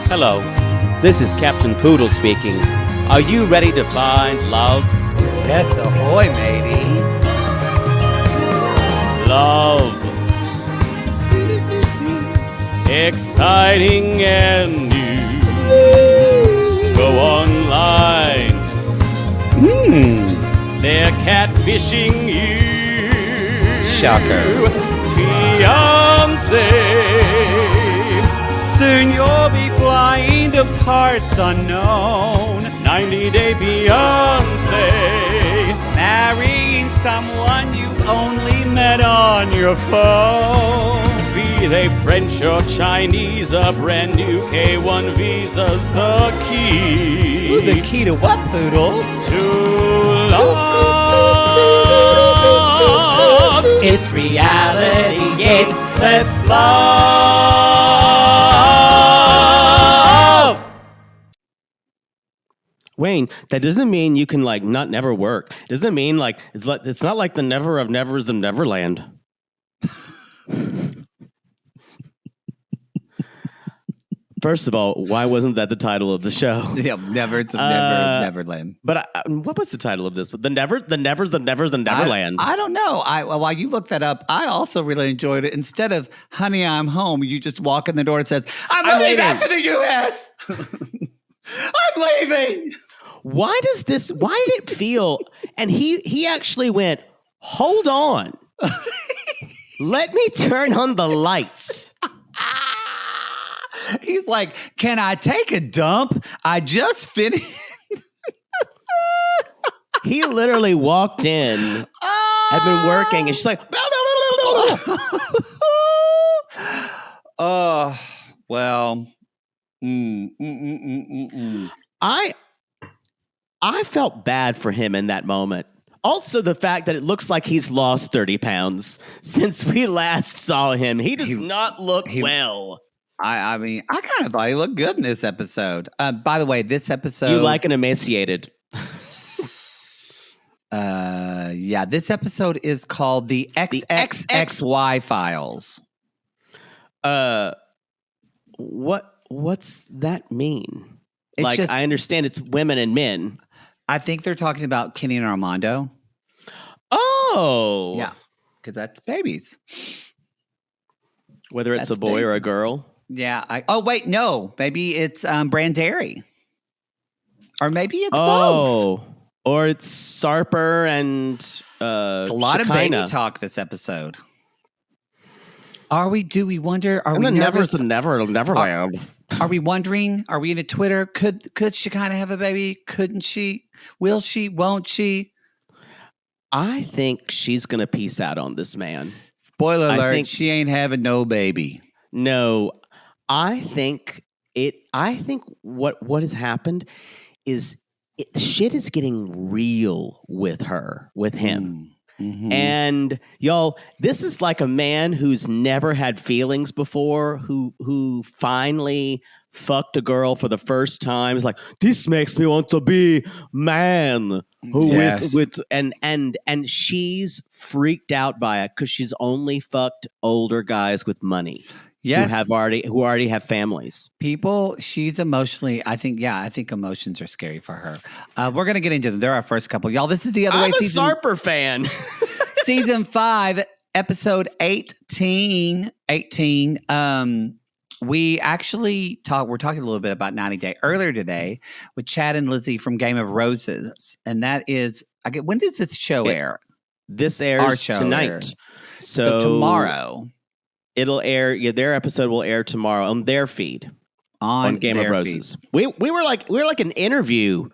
Hello, this is Captain Poodle speaking. Are you ready to find love? Yes, ahoy, matey. Love. Exciting and new. Go online. They're catfishing you. Shocker. Fiancé. Soon you'll be flying to parts unknown. 90-day fiancé. Marrying someone you only met on your phone. Be they French or Chinese, a brand new K1 visa's the key. Ooh, the key to what, Poodle? To love. It's reality, yes, let's love. Wayne, that doesn't mean you can not never work. It doesn't mean it's not like the never of nevers of Neverland. First of all, why wasn't that the title of the show? Yeah, Neverland. But what was the title of this? The nevers of nevers of Neverland. I don't know. While you look that up, I also really enjoyed it. Instead of "Honey, I'm home," you just walk in the door and says, "I'm leaving back to the U.S. I'm leaving." Why did it feel? And he actually went, "Hold on, let me turn on the lights." He's like, "Can I take a dump? I just finished." He literally walked in, had been working, and she's like, "Oh, well." I felt bad for him in that moment. Also, the fact that it looks like he's lost 30 pounds since we last saw him. He does not look well. I mean, I kind of thought he looked good in this episode. By the way, this episode... You like an emaciated. Yeah, this episode is called The XXXY Files. What's that mean? It's I understand it's women and men. I think they're talking about Kenny and Armando. Oh. Yeah, because that's babies. Whether it's a boy or a girl. Yeah. Oh, wait, no. Maybe it's Brandary. Or maybe it's both. Or it's Sarper and a lot of baby talk this episode. Do we wonder? Are we nervous? Neverland. Are we wondering? Are we into Twitter? Could she kind of have a baby? Couldn't she? Will she? Won't she? I think she's gonna peace out on this man. Spoiler alert: she ain't having no baby. No, I think what has happened is shit is getting real with him. Mm-hmm. And y'all, this is like a man who's never had feelings before, who finally fucked a girl for the first time. It's like, this makes me want to be man. And she's freaked out by it because she's only fucked older guys with money. Yes. Who already have families. She's emotionally, I think emotions are scary for her. We're going to get into them. They're our first couple. Y'all, this is The Other Way season. I'm a Sarper fan. Season 5, episode 18. We actually we're talking a little bit about 90 Day earlier today with Chad and Lizzie from Game of Roses. And that is, when does this show air? This airs tonight. So tomorrow. It'll air. Yeah, their episode will air tomorrow on their feed on Game of Roses. We were like an interview.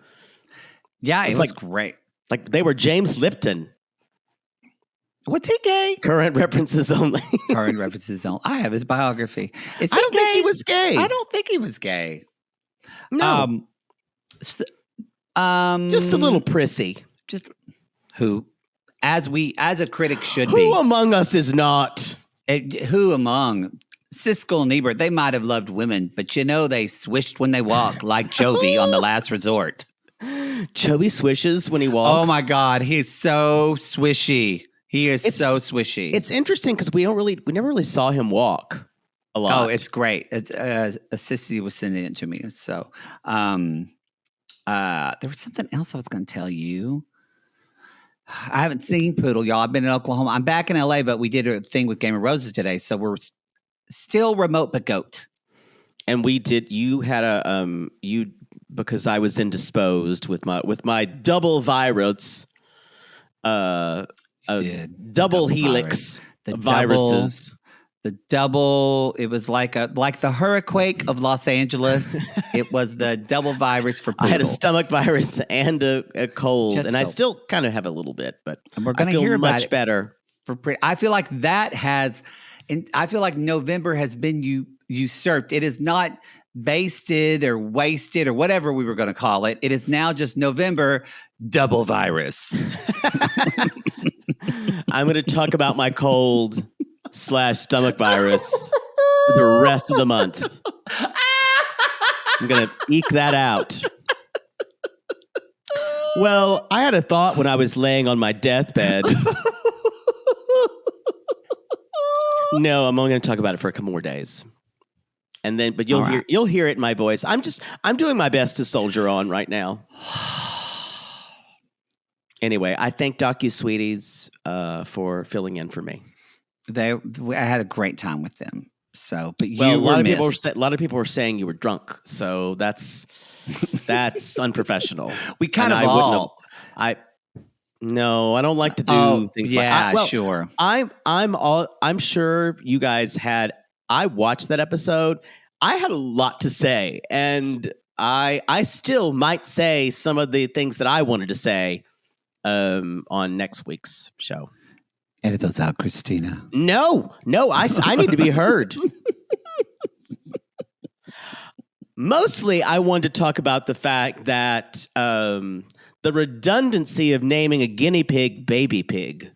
Yeah, it was great. Like they were James Lipton. What's he gay? Current references only. Current references only. I have his biography. I don't think he was gay. I don't think he was gay. No. Just a little prissy. Just who, as a critic should be. Who among us is not? Who among Siskel and Ebert? They might have loved women, but they swished when they walked, like Jovi on The Last Resort. Jovi swishes when he walks. Oh my God, he's so swishy. He is so swishy. It's interesting because we never really saw him walk. a lot. Oh, it's great. It's a sissy was sending it to me. So, there was something else I was going to tell you. I haven't seen Poodle, y'all. I've been in Oklahoma. I'm back in LA, but we did a thing with Game of Roses today, so we're still remote but goat. And we did. You had because I was indisposed with my double virus, double helix viruses. The double. It was like the hurricane of Los Angeles. It was the double virus for Poodle. I had a stomach virus and a cold, and I still kind of have a little bit, but we're going to hear about much better. I feel like I feel like November has been usurped. It is not basted or wasted or whatever we were going to call it. It is now just November double virus. I'm going to talk about my cold / stomach virus for the rest of the month. I'm going to eke that out. Well, I had a thought when I was laying on my deathbed. No, I'm only going to talk about it for a couple more days. And then, but you'll hear it in my voice. I'm doing my best to soldier on right now. Anyway, I thank DocuSweeties for filling in for me. I had a great time with them. So, but a lot of people were saying you were drunk. So that's unprofessional. We kind of all. No, I don't like to do things like that. Sure. I'm sure you guys had. I watched that episode. I had a lot to say, and I still might say some of the things that I wanted to say on next week's show. Edit those out, Christina. No, I need to be heard. Mostly, I wanted to talk about the fact that the redundancy of naming a guinea pig baby pig.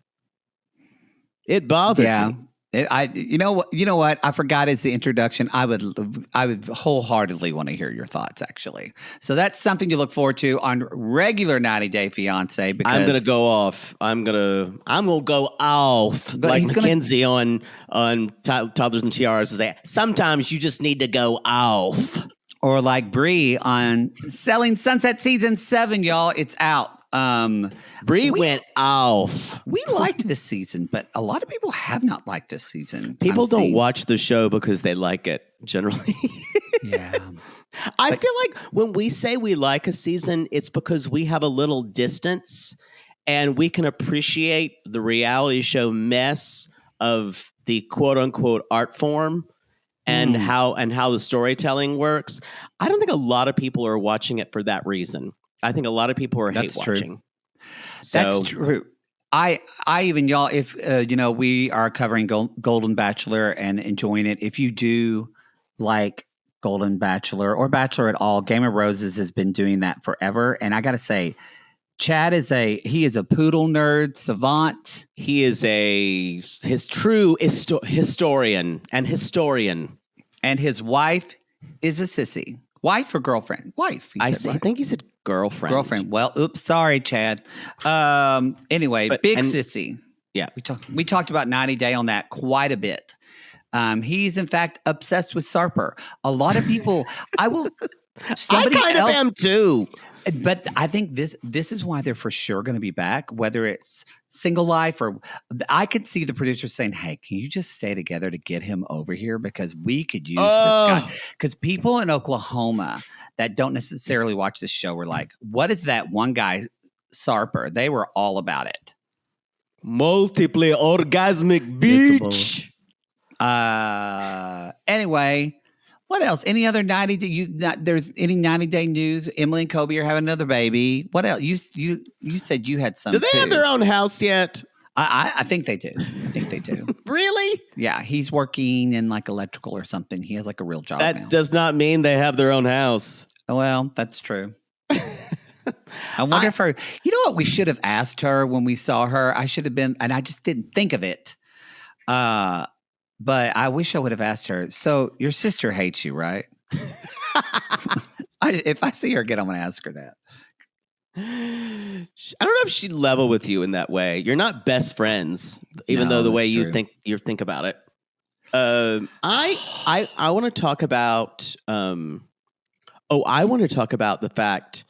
It bothered me. You know what? I forgot as the introduction. I would wholeheartly want to hear your thoughts, actually. So that's something to look forward to on regular 90 Day Fiancé. Because I'm gonna go off. I'm gonna go off like Mackenzie on Toddlers and Tiaras to say. Sometimes you just need to go off. Or like Bree on Selling Sunset Season 7, y'all. It's out. Bree went off. We liked this season, but a lot of people have not liked this season. People don't watch the show because they like it, generally. Yeah. I feel like when we say we like a season, it's because we have a little distance and we can appreciate the reality show mess of the quote unquote art form. And how the storytelling works. I don't think a lot of people are watching it for that reason. I think a lot of people are hate watching. So, that's true. I even y'all, if we are covering Golden Bachelor and enjoying it. If you do like Golden Bachelor or Bachelor at all, Game of Roses has been doing that forever. And I got to say, Chad is a poodle nerd savant. He is his true historian. And his wife is a sissy. Wife or girlfriend? Wife. I think he said girlfriend. Girlfriend. Well, oops, sorry, Chad. Anyway, big sissy. Yeah. We talked about 90 Day on that quite a bit. He's in fact obsessed with Sarper. A lot of people I kind of am too. But I think this is why they're for sure going to be back, whether it's Single Life or I could see the producers saying, hey, can you just stay together to get him over here? Because we could use this guy. Because people in Oklahoma that don't necessarily watch this show were like, what is that one guy, Sarper? They were all about it. Multiple orgasmic beach. Anyway. What else? Any other 90 day? There's any 90 Day news? Emily and Kobe are having another baby. What else? You said you had some. Do they have their own house yet? I think they do. I think they do. Really? Yeah, he's working in like electrical or something. He has like a real job. That does not mean they have their own house. Well, that's true. I wonder if her. You know what? We should have asked her when we saw her. I should have been, and I just didn't think of it. But I wish I would have asked her. So your sister hates you, right? If I see her again, I'm going to ask her that. I don't know if she'd level with you in that way. You're not best friends, even though the way you think about it. I want to talk about. I want to talk about the fact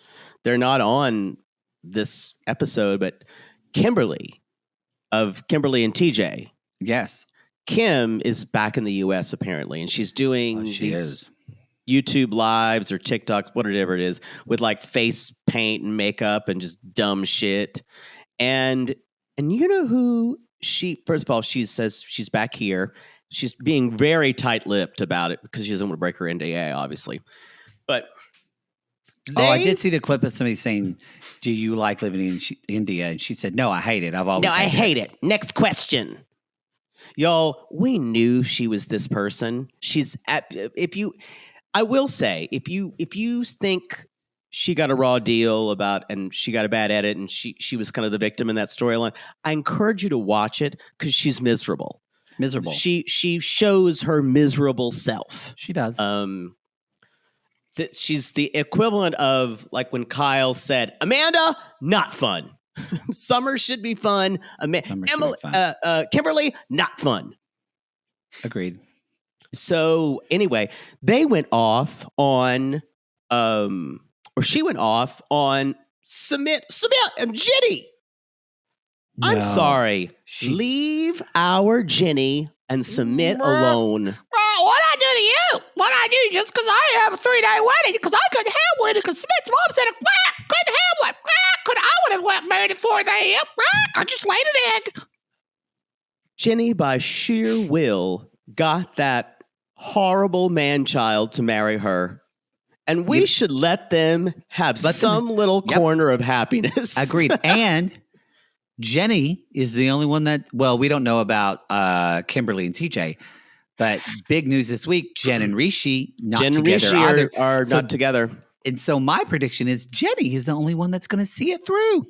they're not on this episode, but Kimberly of Kimberly and TJ. Yes. Kim is back in the U.S. apparently, and she's doing these YouTube lives or TikToks, whatever it is, with like face paint and makeup and just dumb shit. And you know who she? First of all, she says she's back here. She's being very tight-lipped about it because she doesn't want to break her NDA, obviously. But I did see the clip of somebody saying, "Do you like living in India?" And she said, "No, I hate it. I hate it. Next question, y'all. We knew she was this person. I will say, if you think she got a raw deal and she got a bad edit and she was kind of the victim in that storyline, I encourage you to watch it because she's miserable. Miserable. She shows her miserable self. She does. She's the equivalent of like when Kyle said, "Amanda, not fun. Summer should be fun. Kimberly, not fun." Agreed. So anyway, they went off on, or she went off on Submit and Jenny. No. I'm sorry. Leave our Jenny and Submit alone. Well, what'd I do to you? What'd I do just because I have a 3-day wedding? Because I couldn't have one because Submit's mom said, couldn't have one. I would have went married at 4 days. I just laid an egg. Jenny, by sheer will, got that horrible man-child to marry her. And we should let them have some little corner of happiness. Agreed. And Jenny is the only one that, well, we don't know about Kimberly and TJ, but big news this week, Jen and Rishi not together. Are not together. And so my prediction is Jenny is the only one that's going to see it through.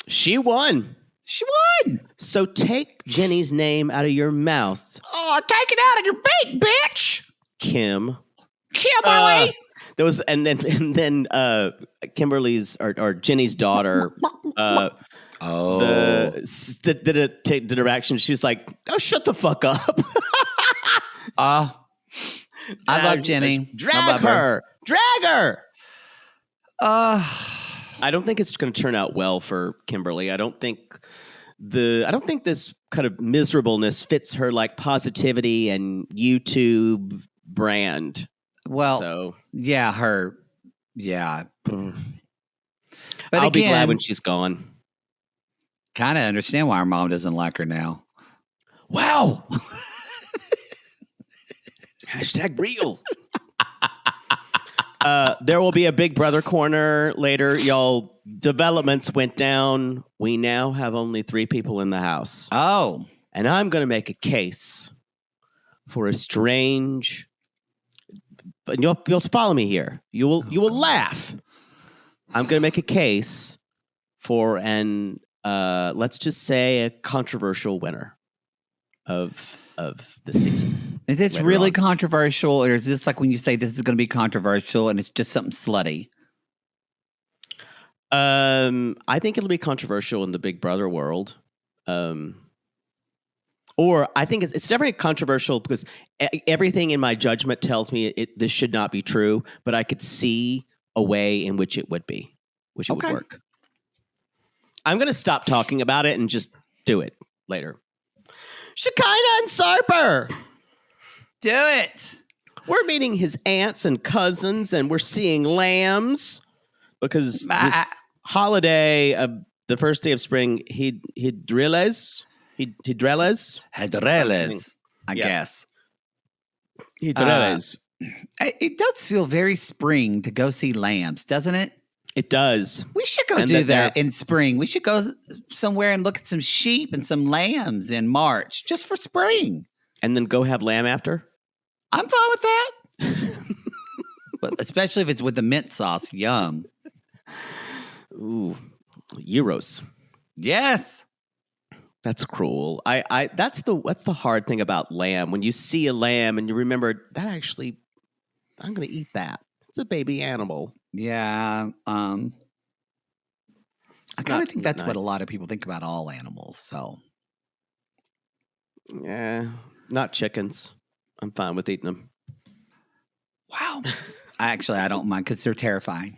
She won. She won. So take Jenny's name out of your mouth. Oh, take it out of your beak, bitch. Kimberly. And then Kimberly's or Jenny's daughter the direction. She's like, "Oh, shut the fuck up." I love Jenny. Drag her. I don't think it's going to turn out well for Kimberly. I don't think this kind of miserableness fits her like positivity and YouTube brand. Well, yeah. But I'll be glad when she's gone. Kind of understand why her mom doesn't like her now. Wow. #real. There will be a Big Brother corner later. Y'all, developments went down. We now have only 3 people in the house. Oh. And I'm going to make a case for a strange... But you'll follow me here. You will laugh. I'm going to make a case for an let's just say a controversial winner of the season. Is this really controversial, or is this like when you say this is going to be controversial and it's just something slutty? I think it'll be controversial in the Big Brother world. Or I think it's definitely controversial because everything in my judgment tells me this should not be true, but I could see a way in which it would be, which it would work. I'm going to stop talking about it and just do it later. Shekinah and Sarper. Do it. We're meeting his aunts and cousins, and we're seeing lambs because this holiday of the first day of spring, Hidreles, I guess. Hidreles. It does feel very spring to go see lambs, doesn't it? It does. We should go do that in spring. We should go somewhere and look at some sheep and some lambs in March just for spring. And then go have lamb after? I'm fine with that. But especially if it's with the mint sauce. Yum. Ooh. Euros. Yes. That's cruel. That's the hard thing about lamb. When you see a lamb and you remember that actually, I'm going to eat that. It's a baby animal. Yeah. I kind of think that's what a lot of people think about all animals. So. Yeah. Not chickens. I'm fine with eating them. Wow. Actually, I don't mind because they're terrifying.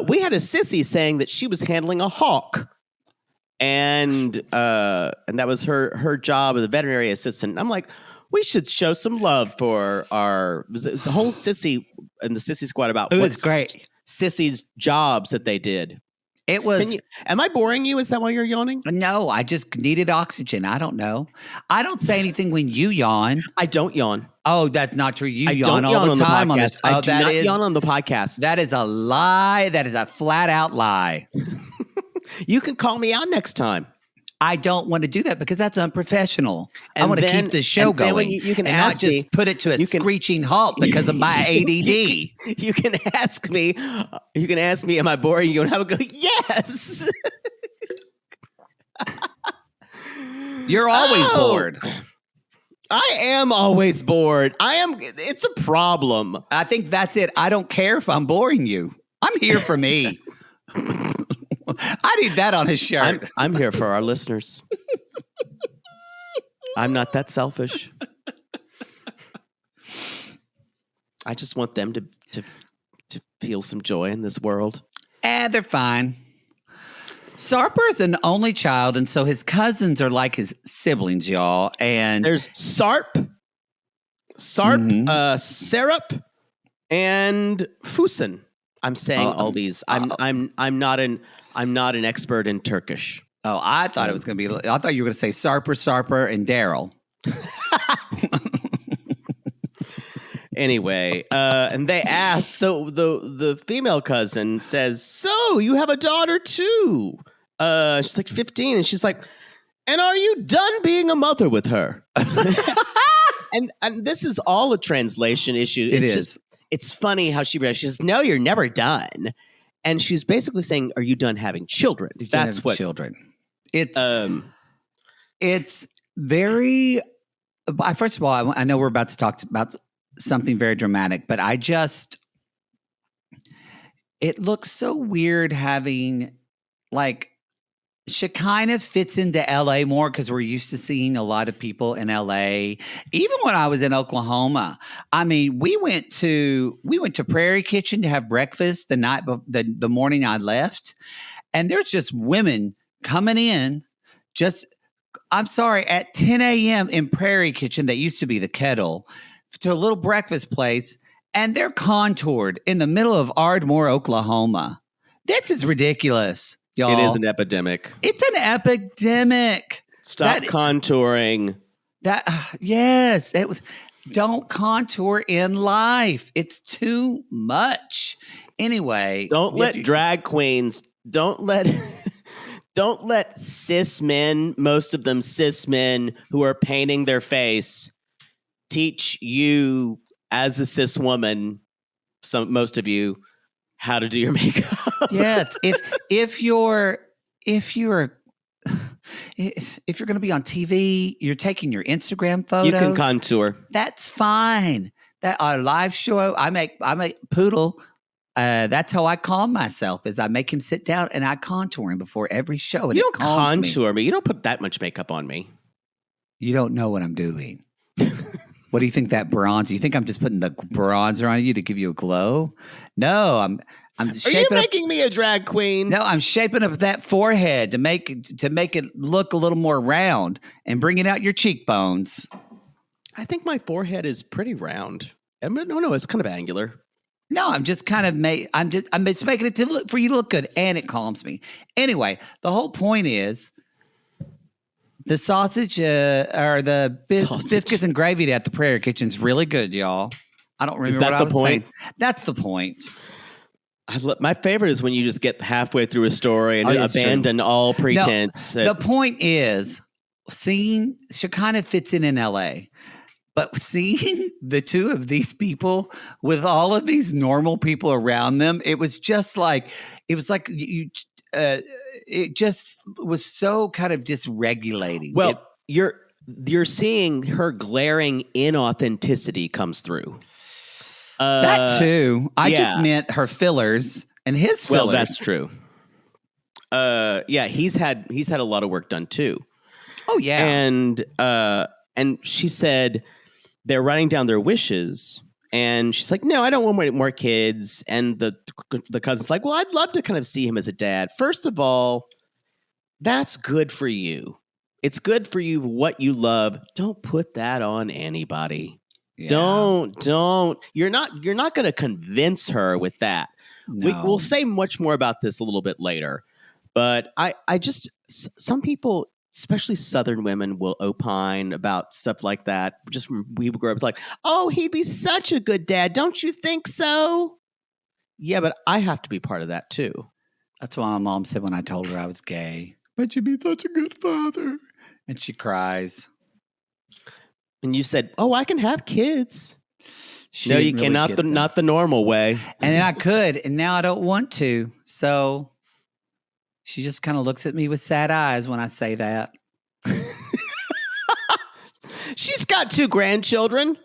We had a sissy saying that she was handling a hawk, and that was her job as a veterinary assistant. I'm like, we should show some love for our. It was a whole sissy in the sissy squad about It was what's great. Sissy's jobs that they did. It was. Am I boring you? Is that why you're yawning? No, I just needed oxygen. I don't know. I don't say anything when you yawn. I don't yawn. Oh, that's not true. You I yawn don't all yawn the on the time on podcast. this. I Oh, do not yawn on the podcast. That is a lie. That is a flat out lie. You can call me out next time. I don't want to do that because that's unprofessional. I And want to then- keep the show and then when going. you can and ask not just me- put it to a you can- screeching halt because of my ADD. You can ask me. You can ask me, am I boring you? And I would go, yes. You're always Oh. bored. I am always bored. It's a problem. I think that's it. I don't care if I'm boring you. I'm here for me. I need that on his shirt. I'm here for our listeners. I'm not that selfish. I just want them to feel some joy in this world. They're fine. Sarper is an only child, and so his cousins are like his siblings, y'all. And There's Sarp, Syrup, and Fusen. I'm saying all these. I'm not an expert in Turkish. oh, I thought it was going to be. I thought you were going to say Sarper, and Daryl. Anyway, and they asked, so the female cousin says, so you have a daughter too. She's like 15, and she's like, and are you done being a mother with her? and this is all a translation issue. It It's is. just, it's funny how she reacts. She says, no, you're never done. And she's basically saying, are you done having children? You can't That's have what. children. It's It's very. First of all, I know we're about to talk about something very dramatic, but it looks so weird having like. Shekinah fits into LA more because we're used to seeing a lot of people in LA. Even when I was in Oklahoma, I mean, we went to Prairie Kitchen to have breakfast the morning I left, and there's just women coming in. I'm sorry, at 10 a.m. in Prairie Kitchen, that used to be the Kettle, to a little breakfast place, and they're contoured in the middle of Ardmore, Oklahoma. This is ridiculous. Y'all. it is an epidemic. It's an epidemic. Stop contouring. Yes, it was. Don't contour in life. It's too much. Anyway, Don't let drag queens. Don't let cis men. Most of them cis men who are painting their face teach you as a cis woman. Most of you how to do your makeup. Yes, if you're going to be on TV, you're taking your Instagram photos. You can contour. That's fine. That our live show, I make Poodle. That's how I calm myself. Is I make him sit down and I contour him before every show. And You it don't calms contour me. You don't put that much makeup on me. You don't know what I'm doing. What do you think that bronzer? You think I'm just putting the bronzer on you to give you a glow? No, I'm Are you shaping making me a drag queen? No, I'm shaping up that forehead to make it look a little more round and bringing out your cheekbones. I think my forehead is pretty round. No, it's kind of angular. No, I'm just kind of I'm just making it to look for you to look good, and it calms me. Anyway, the whole point is the sausage or the biscuits and gravy at the Prairie Kitchen is really good, y'all. I don't remember that what I the was point? saying. That's the point. My favorite is when you just get halfway through a story and it's abandon all pretense. The point is, seeing Shekinah fits in LA, but seeing the two of these people with all of these normal people around them, it was like it just was so kind of dysregulating. Well, you're seeing her glaring inauthenticity comes through. That too. I just yeah. meant her fillers and his fillers. Well, that's true. Yeah, he's had a lot of work done too. Oh yeah. And And she said they're writing down their wishes. And she's like, no, I don't want more kids. And the cousin's like, well, I'd love to kind of see him as a dad. First of all, that's good for you. It's good for you, what you love. Don't put that on anybody. Yeah. Don't. You're not going to convince her with that. No. We'll say much more about this a little bit later. But I just, some people, especially Southern women, will opine about stuff like that. Just when we grew up, it's like, oh, he'd be such a good dad. Don't you think so? Yeah, but I have to be part of that too. That's what my mom said when I told her I was gay. But you'd be such a good father. And she cries. And you said, oh, I can have kids. No, you really cannot. Not the normal way. And then I could, and now I don't want to. So she just kind of looks at me with sad eyes when I say that. She's got 2 grandchildren.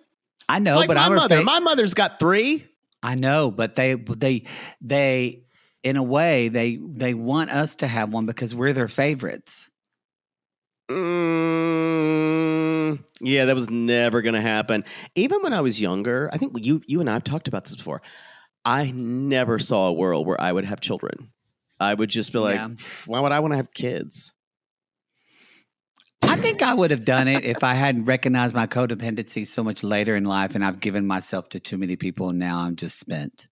I know, like but my I'm mother. My mother's got 3. I know, but they in a way they want us to have one because we're their favorites. Yeah, that was never going to happen. Even when I was younger, I think you and I have talked about this before. I never saw a world where I would have children. I would just be like, why would I want to have kids? I think I would have done it if I hadn't recognized my codependency so much later in life, and I've given myself to too many people, and now I'm just spent.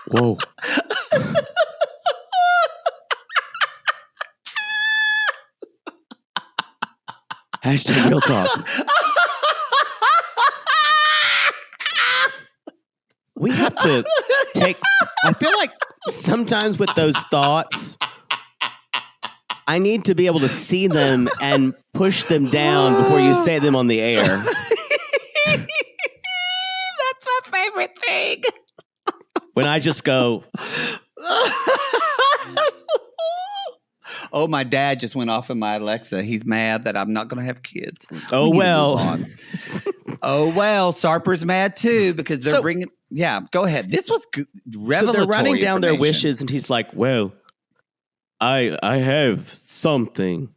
Whoa. Hashtag real talk. We have to take, I feel like sometimes with those thoughts, I need to be able to see them and push them down before you say them on the air. That's my favorite thing. When I just go, oh, my dad just went off in my Alexa. He's mad that I'm not going to have kids. Oh, well. Oh, well. Sarper's mad too because they're bringing. Yeah, go ahead. This was revelatory. So they're writing down their wishes, and he's like, well, I have something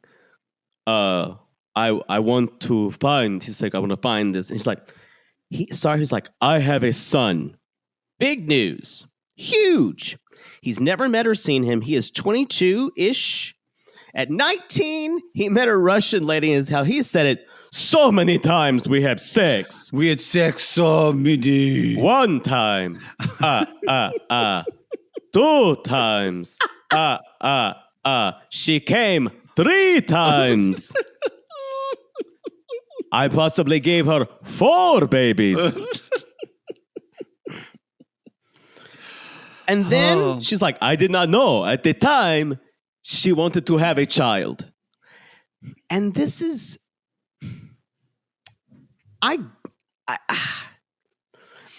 I want to find. He's like, I want to find this. And he's like, he's like, I have a son. Big news. Huge. He's never met or seen him. He is 22-ish. At 19, he met a Russian lady in his house. He said it so many times. We have sex. We had sex so many. 1 time. 2 times. She came 3 times. I possibly gave her 4 babies. And then she's like, I did not know. At the time, she wanted to have a child. And this is, I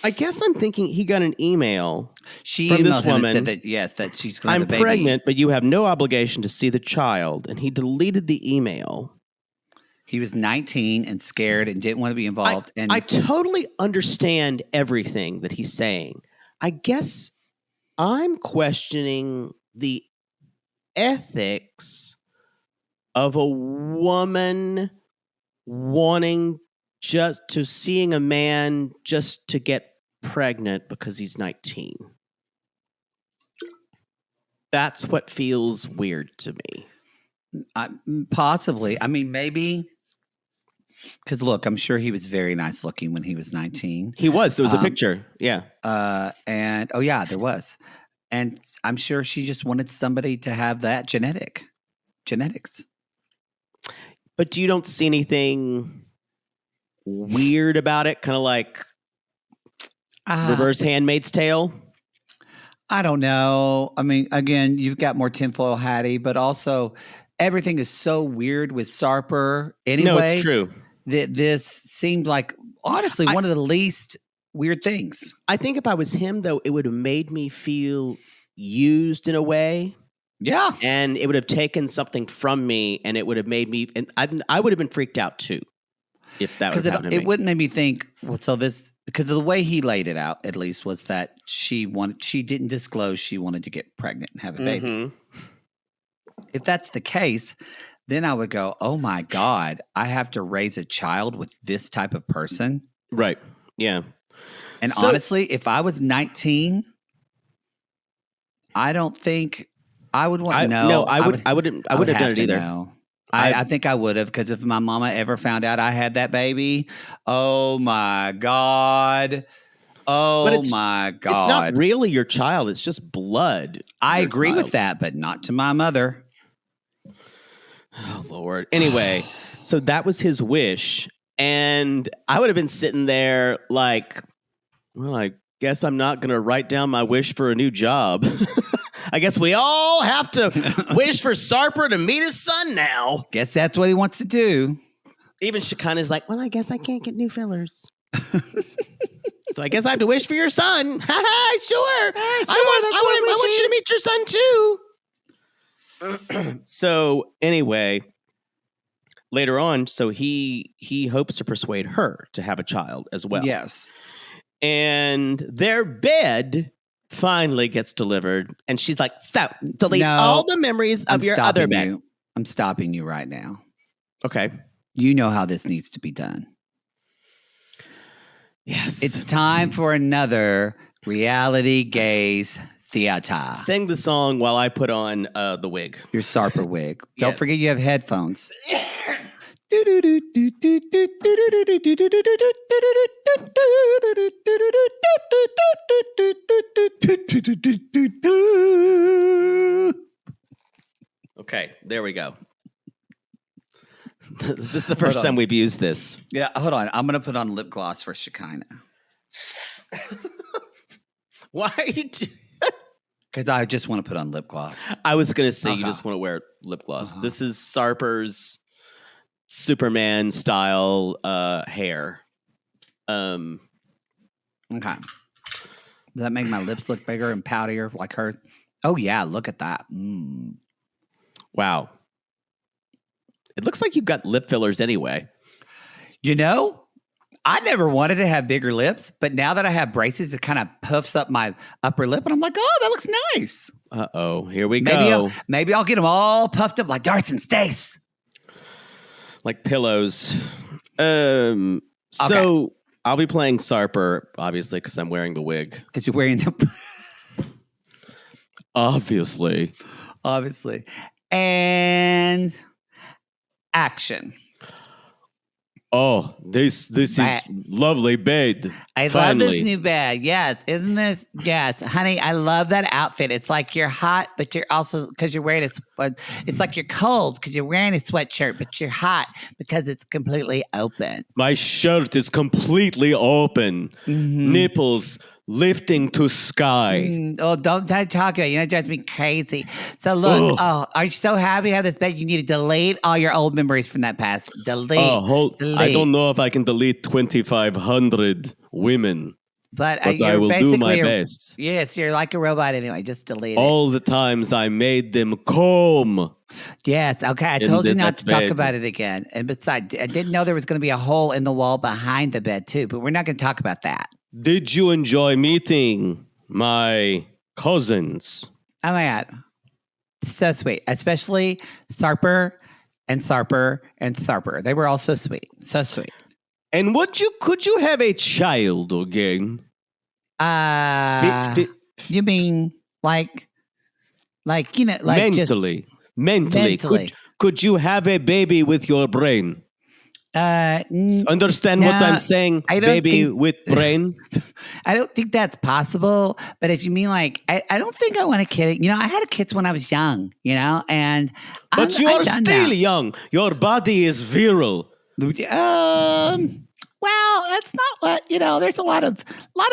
guess I'm thinking he got an email from this woman. And said that, that she's going to have a baby. I'm pregnant, but you have no obligation to see the child. And he deleted the email. He was 19 and scared and didn't want to be involved. I totally understand everything that he's saying. I guess I'm questioning the ethics of a woman wanting just to seeing a man just to get pregnant because he's 19. That's what feels weird to me. Possibly. I mean, maybe. Because look, I'm sure he was very nice looking when he was 19. He was. There was a picture. Yeah. And yeah, there was. And I'm sure she just wanted somebody to have that genetics. But you don't see anything weird about it? Kind of like reverse Handmaid's Tale? I don't know. I mean, again, you've got more tinfoil hattie, but also everything is so weird with Sarper anyway. No, it's true. This seemed like, honestly, one of the least weird things. I think if I was him, though, it would have made me feel used in a way. Yeah. And it would have taken something from me, and it would have made me, and I would have been freaked out too. If that would happen to me. It wouldn't make me think, well, so this, because the way he laid it out, at least, was that she didn't disclose she wanted to get pregnant and have a baby. Mm-hmm. if that's the case, then I would go, oh my God, I have to raise a child with this type of person. Right. Yeah. And So- honestly, if I was 19, I don't think I would want I wouldn't have done have it to either. know. I think I would have, because if my mama ever found out I had that baby, oh my God. Oh my God. It's not really your child. It's just blood. I Your agree with child. that, but not to my mother. Oh, Lord. Anyway, so that was his wish. And I would have been sitting there like, well, I guess I'm not going to write down my wish for a new job. I guess we all have to wish for Sarper to meet his son now. Guess that's what he wants to do. Even Shekinah's like, well, I guess I can't get new fillers. So I guess I have to wish for your son. Sure. I want you to meet your son too. So anyway, later on, so he hopes to persuade her to have a child as well. Yes. And their bed finally gets delivered, and she's like, so delete No, all the memories of your other bed. you. I'm stopping you right now. Okay. You know how this needs to be done. Yes. It's time for another reality gaze theater. Sing the song while I put on the wig. Your Sarper wig. Don't Yes. forget you have headphones. Okay, there we go. This is the first time we've used this. Yeah, hold on. I'm going to put on lip gloss for Shekinah. Why? Are you Because I just want to put on lip gloss. I was going to say you Okay. just want to wear lip gloss. Uh-huh. This is Sarper's Superman style hair. Okay. Does that make my lips look bigger and poutier like her? Oh, yeah. Look at that. Wow. It looks like you've got lip fillers anyway. You know, I never wanted to have bigger lips, but now that I have braces, it kind of puffs up my upper lip, and I'm like, oh, that looks nice. Uh-oh, here we go. Maybe I'll get them all puffed up like Darts and Stace. Like pillows. So I'll be playing Sarper, obviously, because I'm wearing the wig. Because you're wearing the... Obviously. Obviously. And action. Oh, this is lovely bed. I love this new bed. Yes. Isn't this? Yes. Honey, I love that outfit. It's like you're hot, but you're also, because you're wearing it's like you're cold because you're wearing a sweatshirt, but you're hot because it's completely open. My shirt is completely open. Nipples lifting to sky. Oh, don't talk about it. You know, it drives me crazy. So look, are you so happy to have this bed? You need to delete all your old memories from that past. Delete. Delete. I don't know if I can delete 2,500 women, but I will do my best. Yes, you're like a robot anyway. Just delete it. All the times I made them comb. Yes. Okay. I told you not to talk about it again. And besides, I didn't know there was going to be a hole in the wall behind the bed too, but we're not going to talk about that. Did you enjoy meeting my cousins? Oh my God. So sweet. Especially Sarper and Sarper and Sarper. They were all so sweet. So sweet. And could you have a child again? You mean like you know, like mentally. Could you have a baby with your brain? Understand what I'm saying? Baby with brain. I don't think that's possible. But if you mean like, I don't think I want a kid. You know, I had a kid when I was young. You know, and But you are still young. Your body is virile. Well, that's not what you know. There's a lot of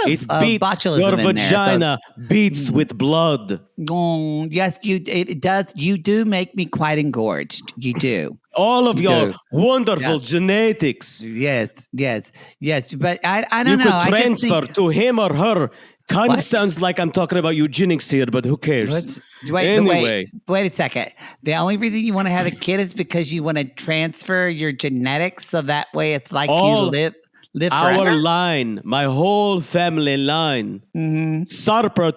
It beats botulism your in there, vagina beats with blood. Yes, it does. You do make me quite engorged. You do. All of your wonderful genetics. Yes. But I don't You know. could transfer to him or her. Kind of sounds like I'm talking about eugenics here, but who cares? Wait a second. The only reason you want to have a kid is because you want to transfer your genetics, so that way it's like you live forever. Our line, my whole family line. Sarper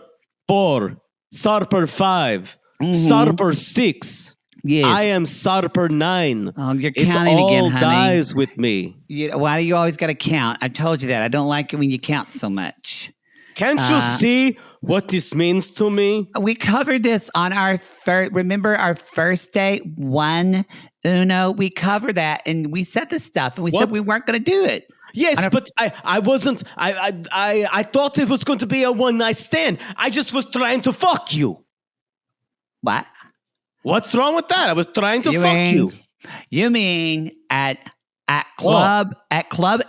4, Sarper 5, Sarper 6. Yes. I am Sarper 9. Oh, you're It counting all again, honey. dies with me. Why do you always got to count? I told you that. I don't like it when you count so much. Can't you see what this means to me? We covered this on our remember our first date, Uno? We covered that and we said this stuff and we said we weren't going to do it. Yes, but I wasn't. I thought it was going to be a one night stand. I just was trying to fuck you. What? What's wrong with that? I was trying to fuck you. You mean at Club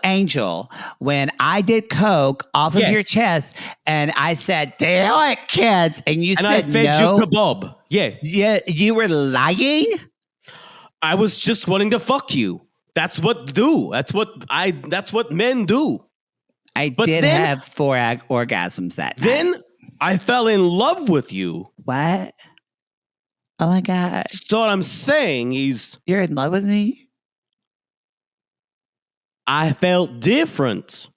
Angel when I did coke off of your chest and I said, "Damn it, kids," and you said no. And I fed you kebab. Yeah, you were lying. I was just wanting to fuck you. That's what do. That's what men do. I did have 4 orgasms that night. Then I fell in love with you. What? Oh my God. So what I'm saying is, you're in love with me? I felt different.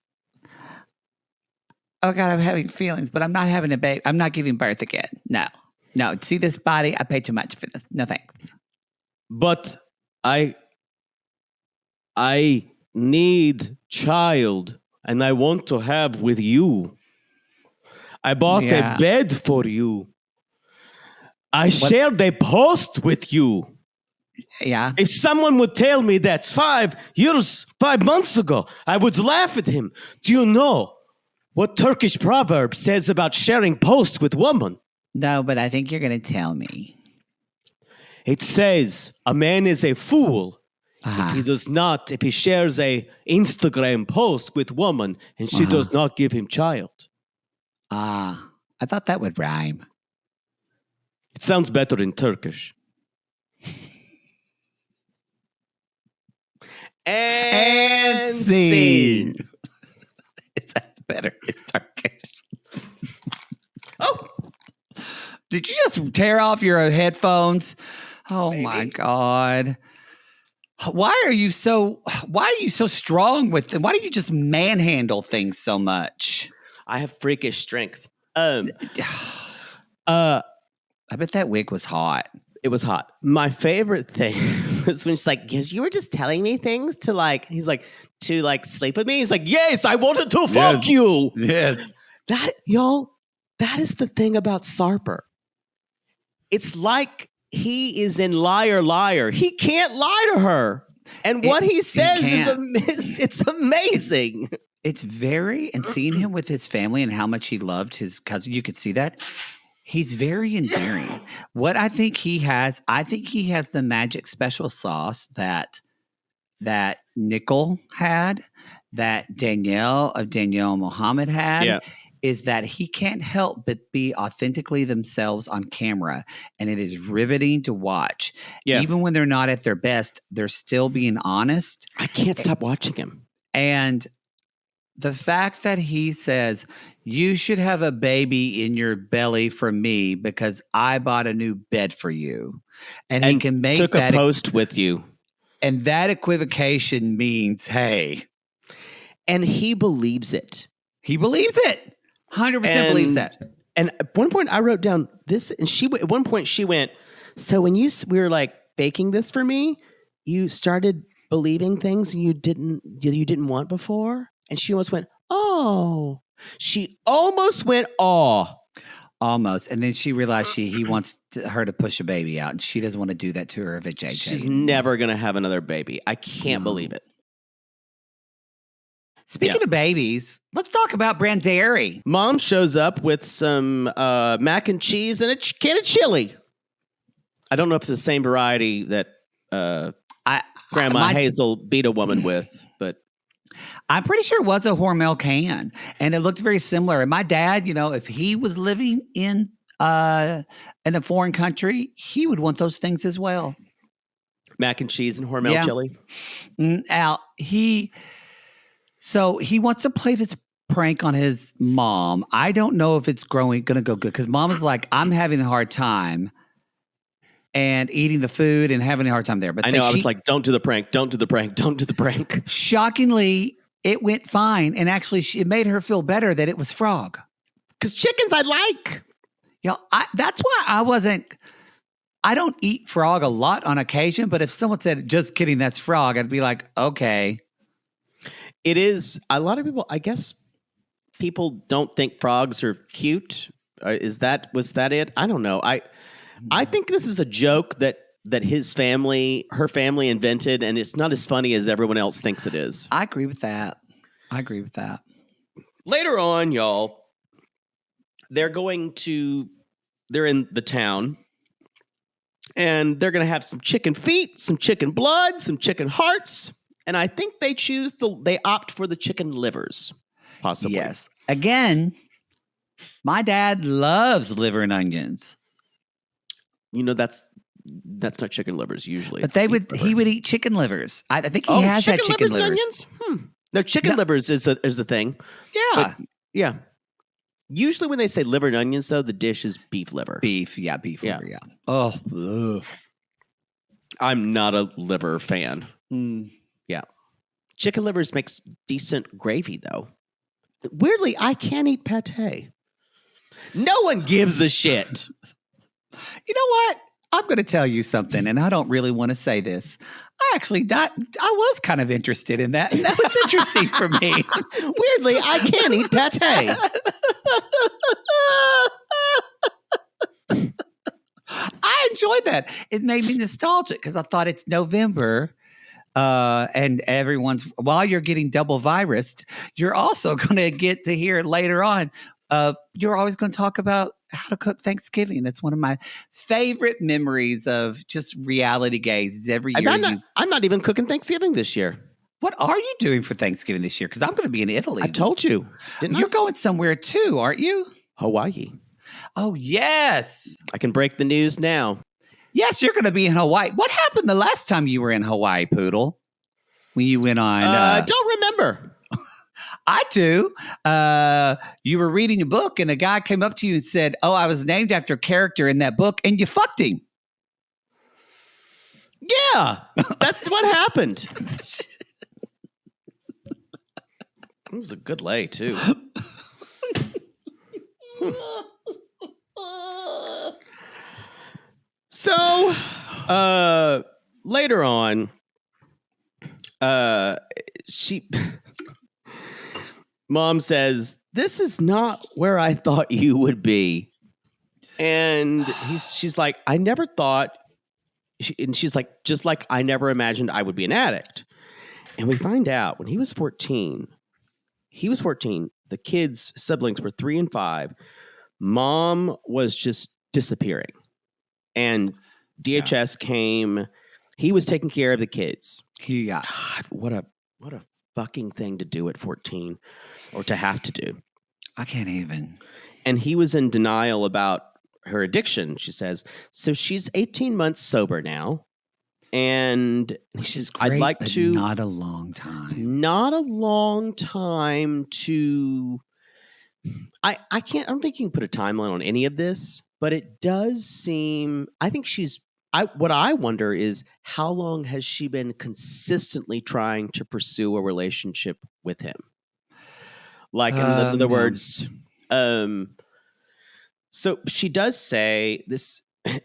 Oh God, I'm having feelings, but I'm not having a baby. I'm not giving birth again. No. See this body? I pay too much for this. No thanks. But I need child, and I want to have with you. I bought a bed for you. I shared a post with you. Yeah. If someone would tell me that 5 months ago, I would laugh at him. Do you know what Turkish proverb says about sharing posts with women? No, but I think you're going to tell me. It says a man is a fool if he shares a Instagram post with woman and she does not give him child. I thought that would rhyme. It sounds better in Turkish. And scene. It sounds better in Turkish. Oh. Did you just tear off your headphones? Oh my God. Why are you so strong with them? Why do you just manhandle things so much? I have freakish strength. I bet that wig was hot. It was hot. My favorite thing was when she's like, "Yes, you were just telling me things to to sleep with me." He's like, "Yes, I wanted to fuck you." Yes. That is the thing about Sarper. It's like he is in Liar Liar. He can't lie to her. And what he says it's amazing. It's and seeing him with his family and how much he loved his cousin, you could see that. He's very endearing. What I think he has the magic special sauce that Nicole had, that Danielle Mohammed had, is that he can't help but be authentically themselves on camera. And it is riveting to watch. Yeah. Even when they're not at their best, they're still being honest. I can't stop watching him. And the fact that he says, "You should have a baby in your belly for me because I bought a new bed for you." And he can make took a post with you. And that equivocation means, hey. And he believes it. He believes it. 100% believes that. And at one point I wrote down this, and at one point she went, "So when we were like baking this for me, you started believing things you didn't want before?" And she almost went, "Oh." She almost went, "Oh." Almost. And then she realized he wants her to push a baby out, and she doesn't want to do that to her of a JJ. She's never going to have another baby. I can't believe it. Speaking of babies, let's talk about Brandary. Mom shows up with some mac and cheese and a can of chili. I don't know if it's the same variety that Grandma Hazel beat a woman with, but I'm pretty sure it was a Hormel can, and it looked very similar. And my dad, if he was living in a foreign country, he would want those things as well. Mac and cheese and Hormel chili. Al, he wants to play this prank on his mom. I don't know if it's going to go good because mom is like, "I'm having a hard time." And eating the food and having a hard time there. But I know, I was like, "Don't do the prank, don't do the prank, don't do the prank." Shockingly, it went fine. And actually, it made her feel better that it was frog. Because chickens I like. That's why I wasn't I don't eat frog a lot on occasion, but if someone said, just kidding, that's frog, I'd be like, okay. It is. A lot of people, I guess, people don't think frogs are cute. Was that it? I don't know. I think this is a joke that her family invented, and it's not as funny as everyone else thinks it is. I agree with that. Later on, y'all, they're in the town, and they're going to have some chicken feet, some chicken blood, some chicken hearts, and I think they opt for the chicken livers, possibly. Yes. Again, my dad loves liver and onions. You know, that's not chicken livers usually. But he would eat chicken livers. I think he has had chicken livers. And onions? No, chicken livers is the thing. Yeah. But, yeah. Usually when they say liver and onions, though, the dish is beef liver. Beef liver, yeah. Oh, ugh. I'm not a liver fan. Yeah. Chicken livers makes decent gravy, though. Weirdly, I can't eat pate. No one gives a shit. You know what? I'm going to tell you something, and I don't really want to say this. I was kind of interested in that, and that was interesting for me. Weirdly, I can't eat pate. I enjoyed that. It made me nostalgic because I thought it's November, and while you're getting double virused, you're also going to get to hear later on. You're always going to talk about how to cook Thanksgiving. That's one of my favorite memories of just reality gazes every year. I'm not even cooking Thanksgiving this year. What are you doing for Thanksgiving this year? Because I'm going to be in Italy. I told you. You're going somewhere too, aren't you? Hawaii. Oh, yes. I can break the news now. Yes, you're going to be in Hawaii. What happened the last time you were in Hawaii, Poodle? When you went on... I don't remember. I do. You were reading a book and a guy came up to you and said, "Oh, I was named after a character in that book," and you fucked him. Yeah, that's what happened. It was a good lay, too. So, later on, Mom says, "This is not where I thought you would be." And she's like, "I never thought," and she's like, "just like I never imagined I would be an addict." And we find out when he was 14, the kids' siblings were 3 and 5. Mom was just disappearing. And DHS came. He was taking care of the kids. God, what a fucking thing to do at 14 or to have to do. I can't even. And he was in denial about her addiction, she says. So she's 18 months sober now. And she's, great, I'd like to. Not a long time. It's not a long time to. I don't think you can put a timeline on any of this, but it does seem. I think what I wonder is how long has she been consistently trying to pursue a relationship with him? Like, in other words, so she does say this.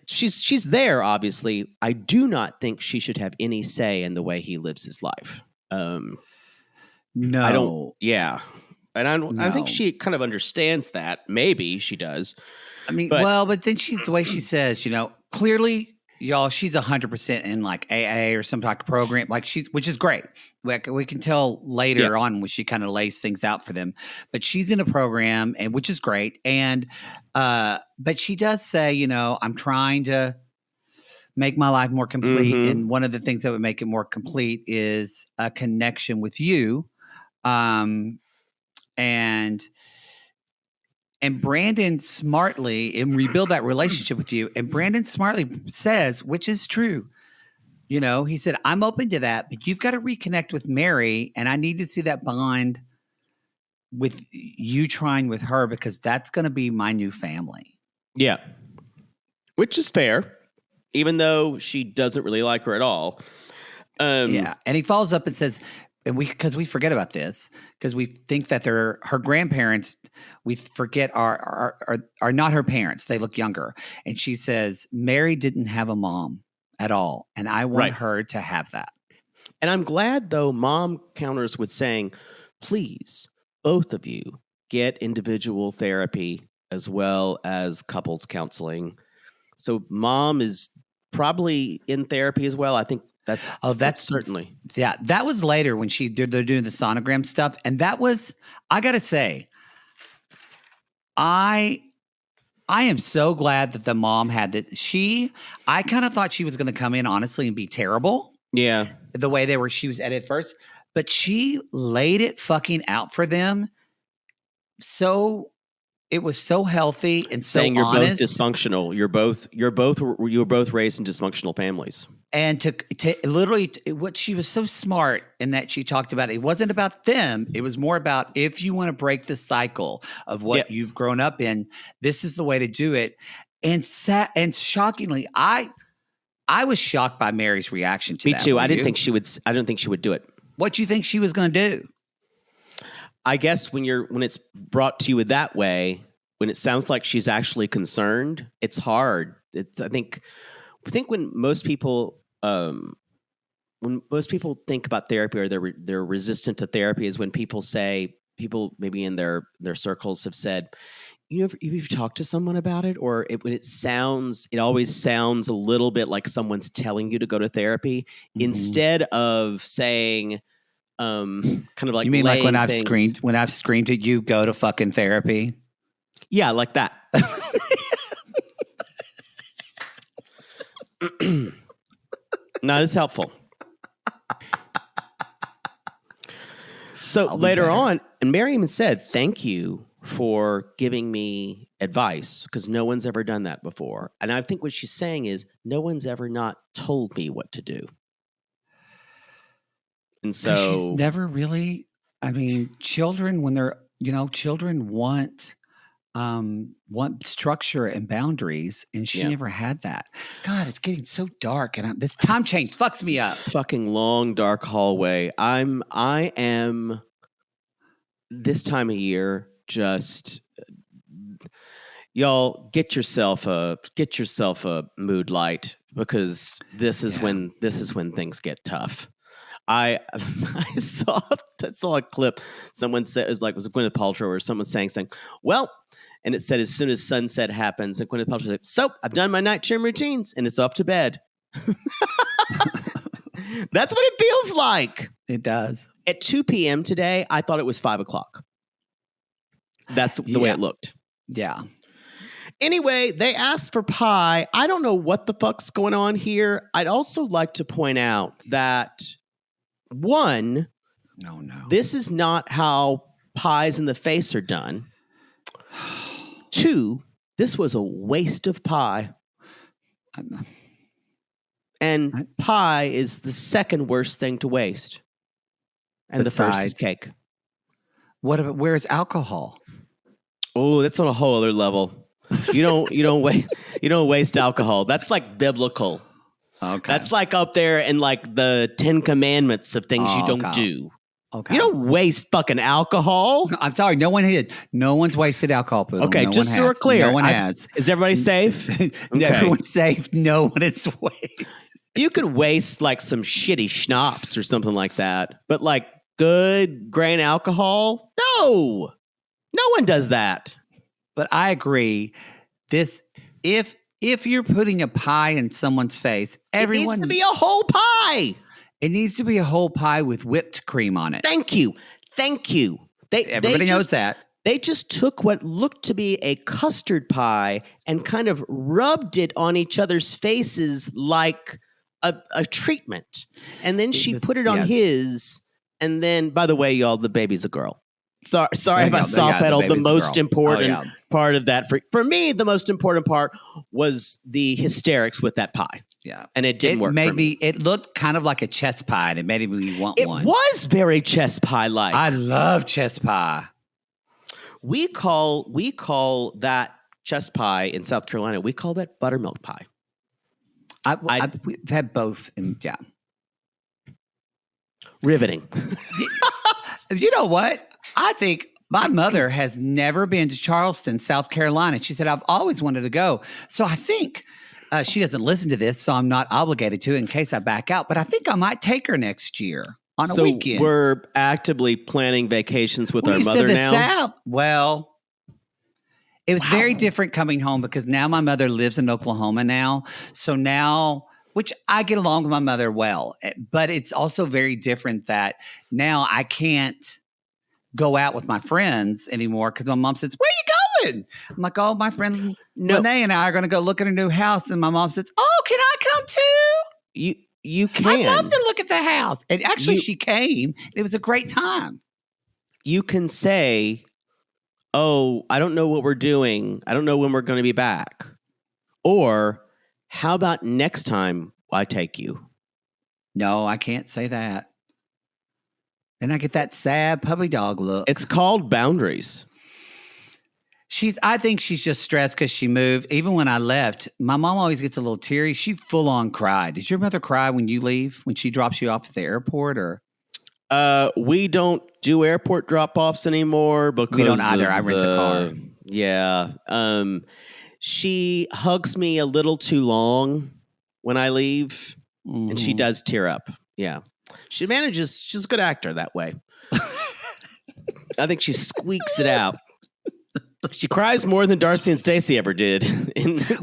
She's there, obviously. I do not think she should have any say in the way he lives his life. No, I don't. Yeah, and I No. think she kind of understands that. Maybe she does. I mean, but but then the way she says, clearly, y'all, she's 100% in like AA or some type of program, which is great. We can tell later on when she kind of lays things out for them, but she's in a program, and which is great. And but she does say, I'm trying to make my life more complete, and one of the things that would make it more complete is a connection with you, and Brandon smartly and rebuild that relationship with you. And Brandon smartly says, which is true, he said, "I'm open to that, but you've got to reconnect with Mary, and I need to see that bond with you trying with her, because that's going to be my new family." Yeah, which is fair, even though she doesn't really like her at all. Yeah, and he follows up and says, and because we forget about this, because we think that they're her grandparents, we forget are not her parents. They look younger. And she says, Mary didn't have a mom at all. And I want Right. her to have that. And I'm glad, though, Mom counters with saying, please, both of you get individual therapy as well as couples counseling. So Mom is probably in therapy as well. I think that's certainly. Yeah, that was later when they're doing the sonogram stuff. And that was, I got to say, I am so glad that the mom had that. I kind of thought she was going to come in, honestly, and be terrible. Yeah. The way she was edited first, but she laid it fucking out for them. So it was so healthy and so saying you're honest. both dysfunctional. You were both raised in dysfunctional families. And to literally, what she was so smart in that she talked about, it wasn't about them. It was more about if you want to break the cycle of what you've grown up in, this is the way to do it. And shockingly, I was shocked by Mary's reaction to that. Me too. I don't think she would do it. What do you think she was going to do? I guess when it's brought to you that way, when it sounds like she's actually concerned, it's hard. I think when most people think about therapy or they're resistant to therapy is when people maybe in their circles have said, you've talked to someone about it, or it always sounds a little bit like someone's telling you to go to therapy instead of saying, kind of like, you mean like when I've screamed at you, go to fucking therapy? Yeah, like that. Not as helpful. So later on, and Mary even said, thank you for giving me advice, because no one's ever done that before. And I think what she's saying is, no one's ever not told me what to do. And so she's never really, I mean, children, when they're, children want structure and boundaries, and she never had that. God, it's getting so dark, and this time change fucks me up. Fucking long, dark hallway. I am this time of year just, y'all get yourself a mood light, because this is when things get tough. I saw a clip. Someone said, was Gwyneth Paltrow or someone saying, well, and it said, as soon as sunset happens, and Gwyneth Paltrow said, so I've done my night gym routines and it's off to bed. That's what it feels like. It does. At 2 p.m. today, I thought it was 5 o'clock. That's the way it looked. Yeah. Anyway, they asked for pie. I don't know what the fuck's going on here. I'd also like to point out that, one, no, this is not how pies in the face are done. 2, this was a waste of pie. And pie is the second worst thing to waste. And the first is cake. Where's alcohol? Oh, that's on a whole other level. You don't waste alcohol. That's like biblical. Okay. That's like up there in like the 10 commandments of things you don't do. Okay. You don't waste fucking alcohol. I'm sorry, no one did. No one's wasted alcohol. Poodle. Okay, no just so we're clear. No one has. Is everybody safe? Okay. Everyone's safe. No one is wasted. You could waste like some shitty schnapps or something like that, but like good grain alcohol? No one does that. But I agree. If you're putting a pie in someone's face, it needs to be a whole pie. It needs to be a whole pie with whipped cream on it. Thank you. Everybody knows that. They just took what looked to be a custard pie and kind of rubbed it on each other's faces like a treatment. And then she put it on his. And then, by the way, y'all, the baby's a girl. Sorry if I saw pedaled the most important part of that. For me, the most important part was the hysterics with that pie. Yeah. And it didn't work for me. It looked kind of like a chess pie, and it made me want one. It was very chess pie-like. I love chess pie. We call that chess pie in South Carolina, we call that buttermilk pie. We've had both, and yeah. Riveting. You know what? I think my mother has never been to Charleston, South Carolina. She said, I've always wanted to go. So I think she doesn't listen to this, so I'm not obligated to in case I back out. But I think I might take her next year on a weekend. We're actively planning vacations with our mother now. South. Well, it was very different coming home because now my mother lives in Oklahoma now. So now, which I get along with my mother well, but it's also very different that now I can't go out with my friends anymore because my mom says, where are you going? I'm like, oh, my friend Renee and I are going to go look at a new house. And my mom says, oh, can I come too? You can. I'd love to look at the house. And actually she came. It was a great time. You can say, oh, I don't know what we're doing. I don't know when we're going to be back. Or how about next time I take you? No, I can't say that. Then I get that sad puppy dog look. It's called boundaries. I think she's just stressed because she moved. Even when I left, my mom always gets a little teary. She full on cried. Does your mother cry when you leave, when she drops you off at the airport, or? We don't do airport drop-offs anymore because we don't either. I rent a car. Yeah. She hugs me a little too long when I leave, and she does tear up. Yeah. She manages. She's a good actor that way. I think she squeaks it out. She cries more than Darcy and Stacey ever did.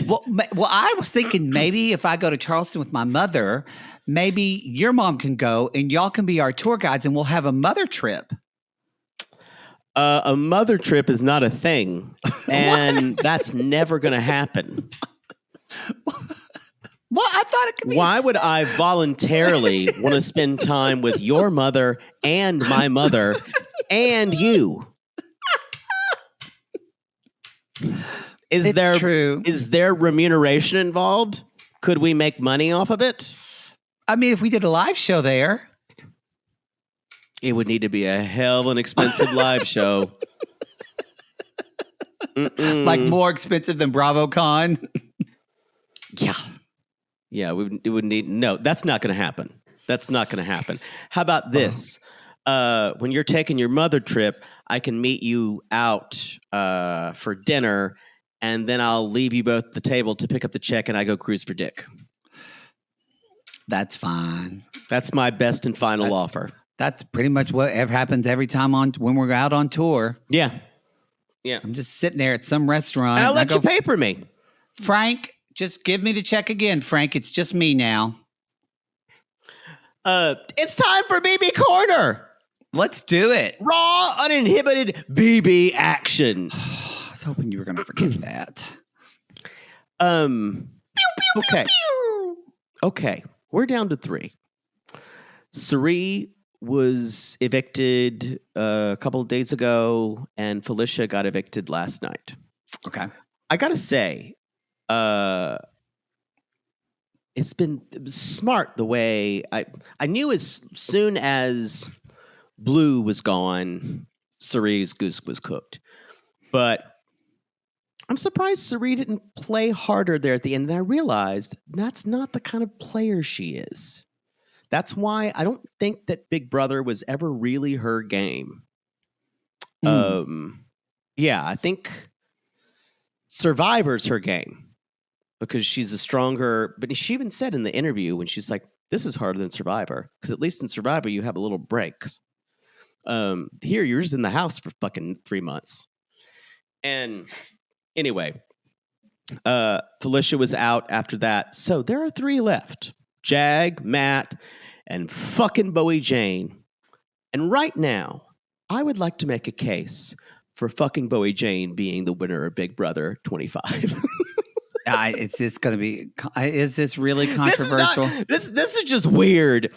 Well, I was thinking maybe if I go to Charleston with my mother, maybe your mom can go and y'all can be our tour guides and we'll have a mother trip. A mother trip is not a thing, and that's never going to happen. Well, I thought it could be. Why would I voluntarily want to spend time with your mother and my mother and you? True. Is there remuneration involved? Could we make money off of it? I mean, if we did a live show there. It would need to be a hell of an expensive live show. Like more expensive than BravoCon? Yeah. Yeah, it would need... No, that's not going to happen. That's not going to happen. How about this? When you're taking your mother trip, I can meet you out for dinner, and then I'll leave you both at the table to pick up the check, and I go cruise for Dick. That's fine. That's my best and final offer. That's pretty much what happens every time when we're out on tour. Yeah. Yeah. I'm just sitting there at some restaurant. And I'll let you pay for me. Frank, just give me the check again, Frank. It's just me now. It's time for BB Corner. Let's do it. Raw, uninhibited BB action. I was hoping you were going to forget that. Okay. Okay. We're down to 3. Sari was evicted a couple of days ago, and Felicia got evicted last night. Okay. I got to say, it was smart the way I knew as soon as Blue was gone, Sari's goose was cooked. But I'm surprised Sari didn't play harder there at the end. And I realized that's not the kind of player she is. That's why I don't think that Big Brother was ever really her game. Yeah, I think Survivor's her game because she's a stronger, but she even said in the interview when she's like, this is harder than Survivor because at least in Survivor you have a little breaks. Here you're just in the house for fucking 3 months. And anyway, Felicia was out after that. So there are 3 left. Jag, Matt, and fucking Bowie Jane. And right now, I would like to make a case for fucking Bowie Jane being the winner of Big Brother 25. Is this really controversial? This is just weird.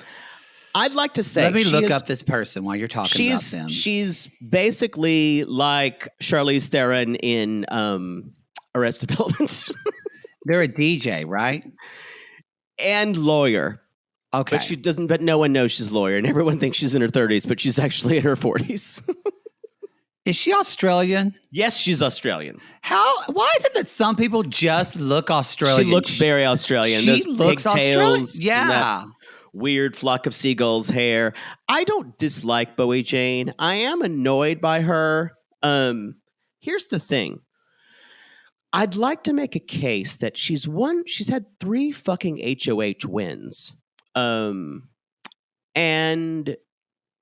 I'd like to say... Let me look up this person while you're talking about them. She's basically like Charlize Theron in Arrested Development. They're a DJ, right? And lawyer. Okay. But she doesn't, but no one knows she's a lawyer, and everyone thinks she's in her 30s, but she's actually in her 40s. Is she Australian? Yes, she's Australian. Why is it that some people just look Australian? She looks very Australian. She Those looks pigtails. Australian. Yeah. weird flock of seagulls hair. I don't dislike Bowie Jane. I am annoyed by her. Here's the thing. I'd like to make a case that she's had 3 fucking HOH wins. And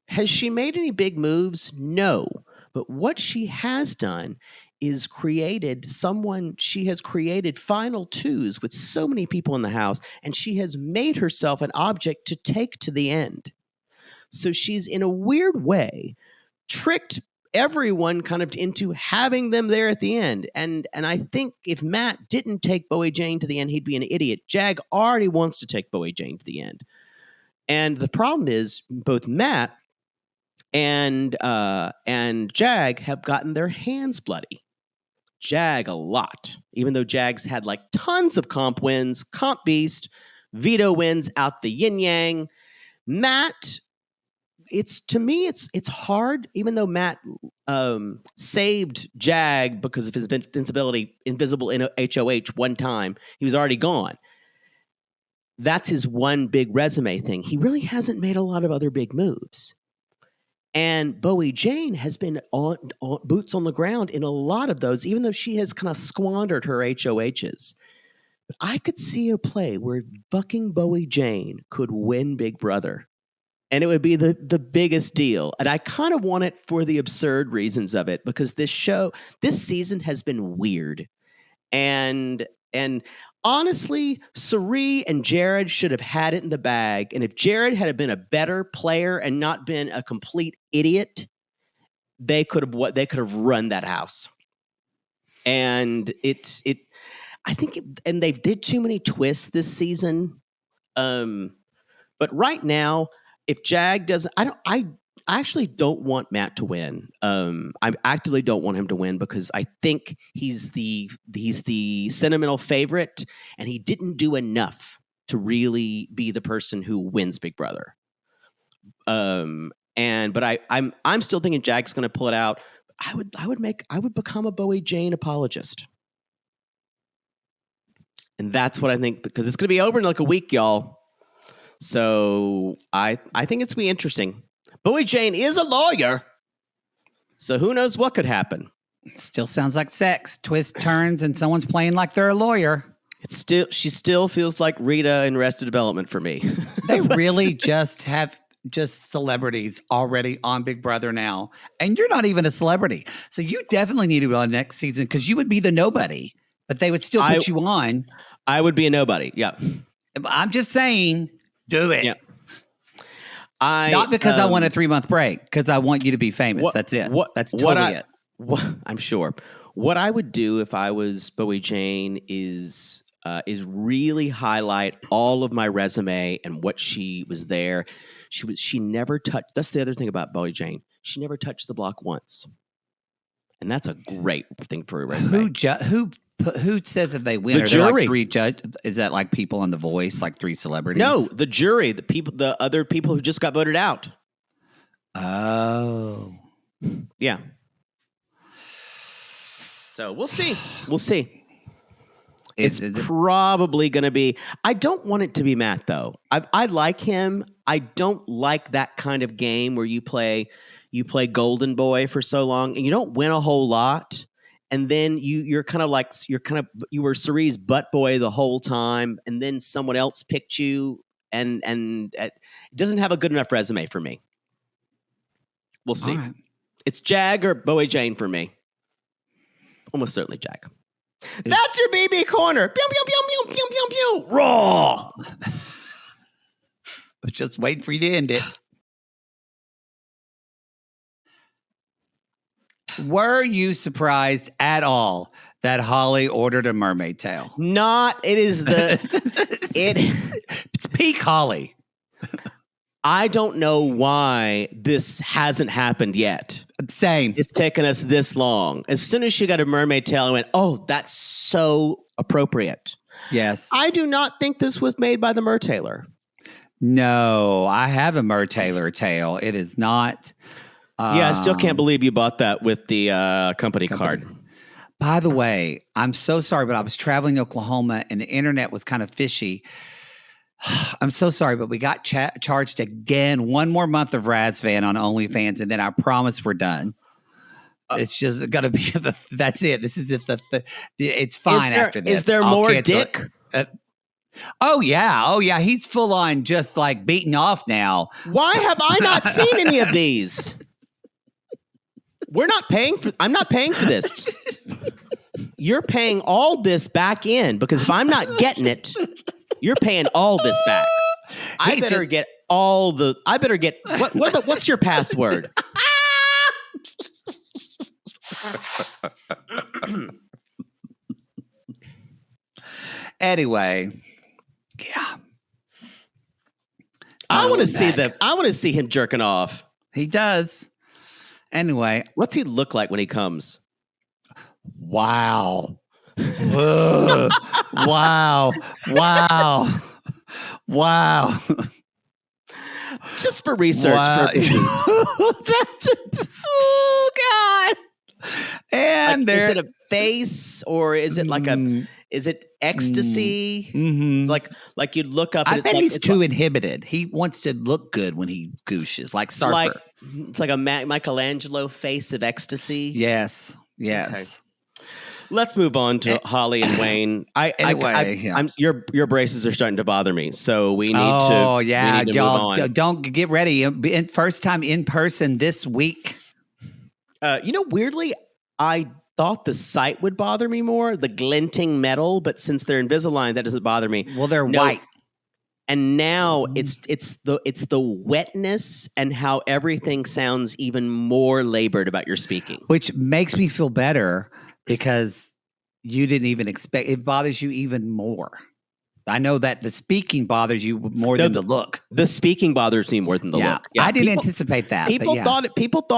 has she made any big moves? No. But what she has done is she has created final twos with so many people in the house, and she has made herself an object to take to the end. So she's, in a weird way, tricked everyone kind of into having them there at the end. And I think if Matt didn't take Bowie Jane to the end, he'd be an idiot. Jag already wants to take Bowie Jane to the end. And the problem is both Matt and Jag have gotten their hands bloody. Jag a lot, even though Jag's had like tons of comp wins, comp beast, veto wins out the yin yang. Matt, it's hard, even though Matt saved Jag because of his invisible in HOH one time. He was already gone. That's his one big resume thing. He really hasn't made a lot of other big moves. And Bowie Jane has been on boots on the ground in a lot of those, even though she has kind of squandered her HOHs. But I could see a play where fucking Bowie Jane could win Big Brother. And it would be the biggest deal. And I kind of want it for the absurd reasons of it, because this season has been weird. And honestly, Cirie and Jared should have had it in the bag. And if Jared had been a better player and not been a complete idiot, they could have run that house. And and they did too many twists this season. But right now, if Jag doesn't, I actually don't want Matt to win. I actively don't want him to win because I think he's the sentimental favorite, and he didn't do enough to really be the person who wins Big Brother. But I'm still thinking Jag's going to pull it out. I would become a Bowie Jane apologist, and that's what I think, because it's going to be over in like a week, y'all. So I think it's going to be interesting. Bowie Jane is a lawyer, so who knows what could happen. Still sounds like sex. Twist turns and someone's playing like they're a lawyer. She still feels like Rita in Arrested Development for me. They really just have celebrities already on Big Brother now. And you're not even a celebrity. So you definitely need to be on next season, because you would be the nobody, but they would still put you on. I would be a nobody, yeah. I'm just saying, do it. Yeah. Not because I want a 3-month break, because I want you to be famous. That's it. That's totally it. I'm sure. What I would do if I was Bowie Jane is really highlight all of my resume and what she was there. She never touched. That's the other thing about Bowie Jane. She never touched the block once, and that's a great thing for a resume. Who says if they win? The jury. Like 3 judge? Is that like people on The Voice, like 3 celebrities? No, the jury, the other people who just got voted out. Oh, yeah. So we'll see. We'll see. It's probably going to be. I don't want it to be Matt, though. I like him. I don't like that kind of game where you play Golden Boy for so long and you don't win a whole lot. And then you were Cirie's butt boy the whole time, and then someone else picked you, and it doesn't have a good enough resume for me. We'll see. Right. It's Jag or Bowie Jane for me. Almost certainly Jag. That's your BB corner. Pew pew pew pew pew pew pew. Raw. I was just waiting for you to end it. Were you surprised at all that Holly ordered a mermaid tail? It's peak Holly. I don't know why this hasn't happened yet. Same. It's taken us this long. As soon as she got a mermaid tail, I went, oh, that's so appropriate. Yes. I do not think this was made by the Mertailor. No, I have a Mertailor tail. It is not. Yeah, I still can't believe you bought that with the company card. By the way, I'm so sorry, but I was traveling to Oklahoma and the internet was kind of fishy. I'm so sorry, but we got charged again. One more month of Razvan on OnlyFans, and then I promise we're done. It's just gonna be that's it. This is just it's fine after this. Is there I'll more cancel dick? Oh yeah. He's full on just like beating off now. Why have I not seen any of these? I'm not paying for this. You're paying all this back in because if I'm not getting it, you're paying all this back. I better get what's your password? Anyway, yeah. I want to see him jerking off. He does. Anyway, what's he look like when he comes? Wow. Wow. Just for research purposes. Oh God. And is it a face or is it like is it ecstasy? Mm-hmm. It's like you look up. I and bet it's he's like, too inhibited. He wants to look good when he gooshes, like Sarper. It's like a Michelangelo face of ecstasy. Yes. Okay. Let's move on to Holly and Wayne. Your braces are starting to bother me, so we need to. Oh yeah, we need to y'all move on. don't get ready. First time in person this week. Weirdly, I thought the sight would bother me more, the glinting metal, but since they're Invisalign, that doesn't bother me. Well, they're white. And now it's the wetness and how everything sounds even more labored about your speaking. Which makes me feel better because you didn't even expect it bothers you even more. I know that the speaking bothers you more than the look. The speaking bothers me more than the look. Yeah, I didn't anticipate that. People thought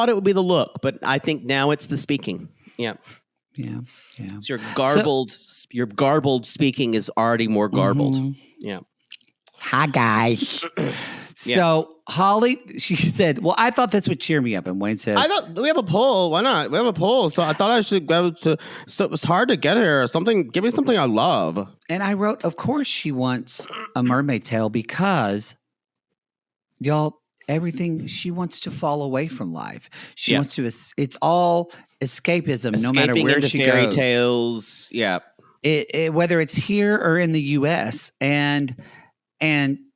it would be the look, but I think now it's the speaking. Yeah. It's your garbled speaking is already more garbled. Mm-hmm. Yeah. Hi guys. So Holly, she said, "Well, I thought this would cheer me up." And Wayne says, "I thought we have a poll. Why not? We have a poll. So I thought I should go to. So it was hard to get here. Give me something I love." And I wrote, "Of course she wants a mermaid tail because, y'all, everything she wants to fall away from life. She wants to. It's all escapism, no matter where she goes. Fairy tales. Yeah. Whether it's here or in the U.S. and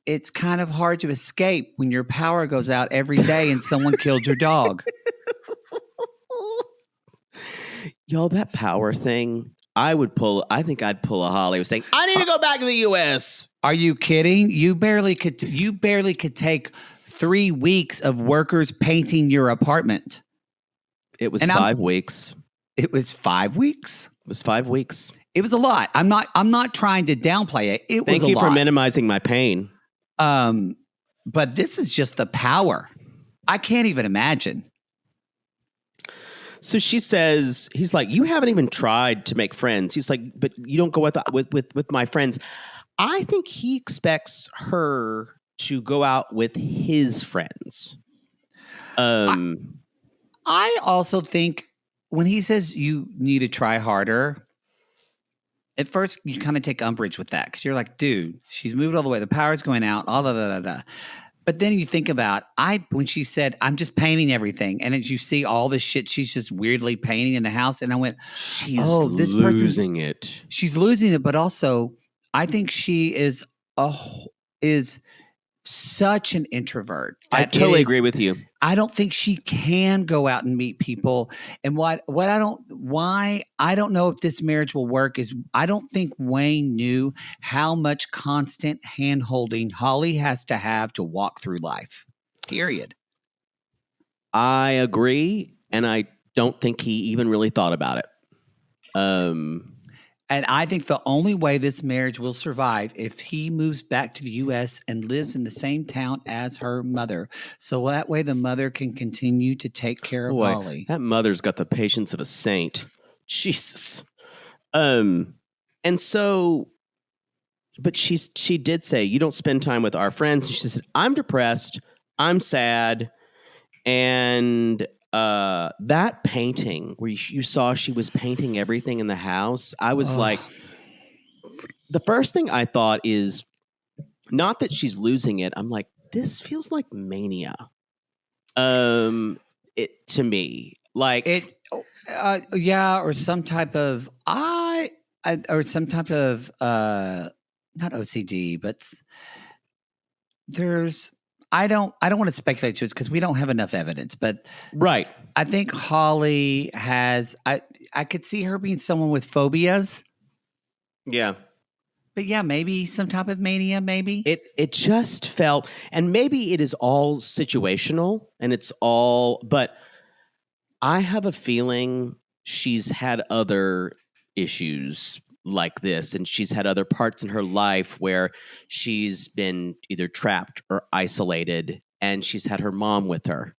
it's kind of hard to escape when your power goes out every day and someone killed your dog." Y'all, that power thing, I think I'd pull a Holly saying, "I need to go back to the U.S." Are you kidding? You barely could take 3 weeks of workers painting your apartment. It was 5 weeks. It was 5 weeks? It was 5 weeks. It was a lot. I'm not trying to downplay it. It was a lot. Thank you for minimizing my pain. But this is just the power. I can't even imagine. So she says, he's like, "You haven't even tried to make friends." He's like, "But you don't go with my friends." I think he expects her to go out with his friends. I also think when he says you need to try harder, at first you kind of take umbrage with that because you're like, dude, she's moved all the way. The power's going out, all da. But then you think about when she said, "I'm just painting everything," and as you see all this shit she's just weirdly painting in the house, and I went, this losing it. She's losing it, but also I think she is such an introvert. I totally agree with you. I don't think she can go out and meet people. And why I don't know if this marriage will work is I don't think Wayne knew how much constant hand-holding Holly has to have to walk through life. Period. I agree, and I don't think he even really thought about it. And I think the only way this marriage will survive if he moves back to the U.S. and lives in the same town as her mother. So that way the mother can continue to take care of Holly. That mother's got the patience of a saint. Jesus. And so, but she did say, "You don't spend time with our friends." And she said, "I'm depressed. I'm sad." And that painting where you saw she was painting everything in the house, I was like, the first thing I thought is not that she's losing it. I'm like, this feels like mania. It to me, like yeah, or some type of or some type of not OCD, but there's I don't want to speculate to it because we don't have enough evidence, but right. I think Holly has I could see her being someone with phobias. Yeah. But yeah, maybe some type of mania, maybe. It just felt, and maybe it is all situational and it's all, but I have a feeling she's had other issues like this, and she's had other parts in her life where she's been either trapped or isolated, and she's had her mom with her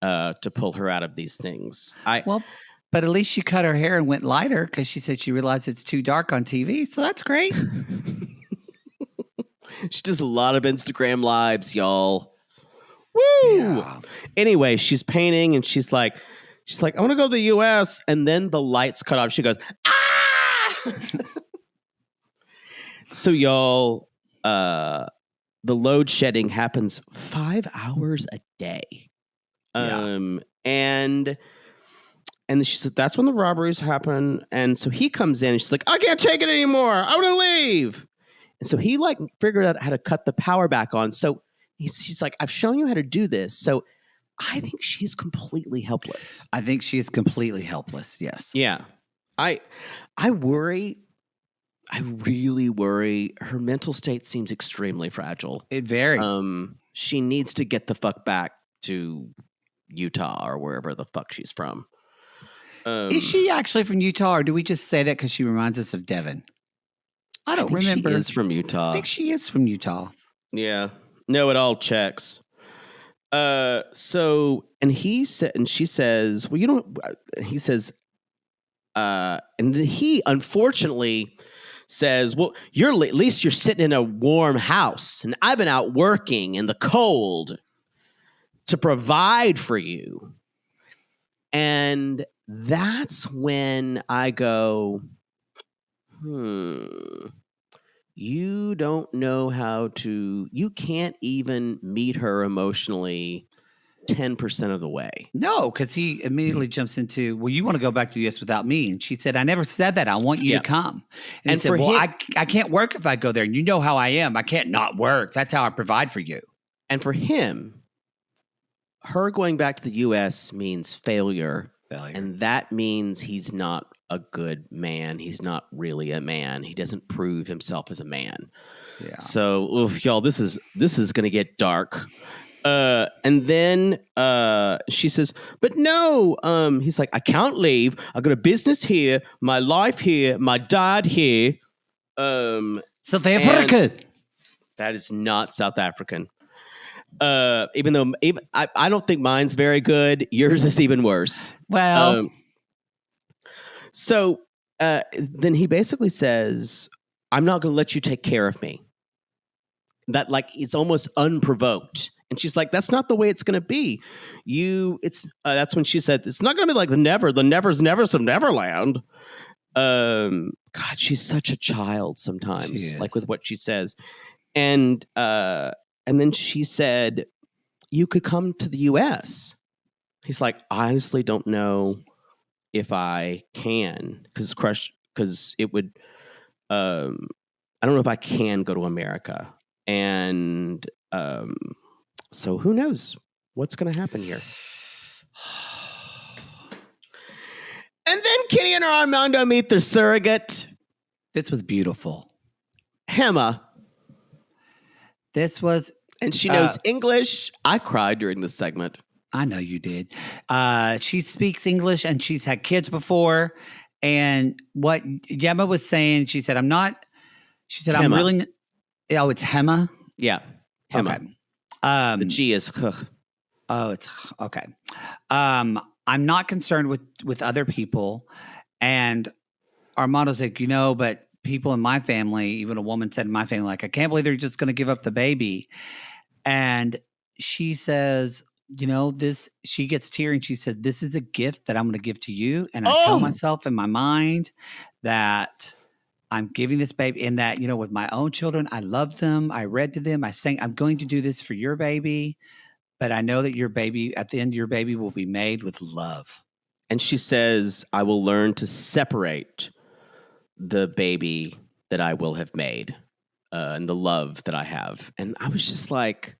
to pull her out of these things. Well, but at least she cut her hair and went lighter because she said she realized it's too dark on TV. So that's great. She does a lot of Instagram lives, y'all. Woo! Yeah. Anyway, she's painting and she's like, I want to go to the US. And then the lights cut off. She goes, ah! So y'all, the load shedding happens 5 hours a day. And she said, that's when the robberies happen. And so he comes in and she's like, I can't take it anymore. I want to leave. And so he like figured out how to cut the power back on. So she's like, I've shown you how to do this. So I think she's completely helpless. I think she is completely helpless. Yes. Yeah. I worry. I really worry. Her mental state seems extremely fragile. It very. She needs to get the fuck back to Utah or wherever the fuck she's from. Is she actually from Utah, or do we just say that because she reminds us of Devin? I don't remember. She is from Utah. I think she is from Utah. Yeah. No, it all checks. So, and he said, and she says, well, you don't, he says, and then he unfortunately says, well, at least you're sitting in a warm house, and I've been out working in the cold to provide for you. And that's when I go, you don't know how to, you can't even meet her emotionally 10% of the way. No, because he immediately jumps into, well, you want to go back to the U.S. without me. And she said, I never said that. I want you to come. And he said, well, I can't work if I go there. And you know how I am. I can't not work. That's how I provide for you. And for him, her going back to the U.S. means failure. And that means he's not a good man. He's not really a man. He doesn't prove himself as a man. Yeah. So, oof, y'all, this is going to get dark. And then she says, but no, he's like, I can't leave. I got a business here, my life here, my dad here. South Africa. That is not South African. Even though I don't think mine's very good. Yours is even worse. Well, so then he basically says, I'm not going to let you take care of me. That like, it's almost unprovoked. And she's like, that's not the way it's going to be. That's when she said, it's not going to be like the Never's Nevers of Neverland. God, she's such a child sometimes, like with what she says. And then she said, you could come to the U.S. He's like, I honestly don't know if I can, because it would, I don't know if I can go to America. And so who knows what's going to happen here. And then Kitty and Armando meet their surrogate. this was beautiful. Hema. This was, And she knows English. I cried during this segment. I know you did. She speaks English and she's had kids before. And what Yema was saying, she said, Hema. I'm really, oh, it's Hema? Yeah. Hema. Okay. The G is. Oh, it's okay. I'm not concerned with other people. And Armando's like, but people in my family, even a woman said in my family, like, I can't believe they're just going to give up the baby. And she says, she gets teary and she said, this is a gift that I'm going to give to you. And I tell myself in my mind that I'm giving this baby in that, with my own children, I love them. I read to them. I sang, I'm going to do this for your baby. But I know that your baby, at the end, your baby will be made with love. And she says, I will learn to separate the baby that I will have made and the love that I have. And I was just like,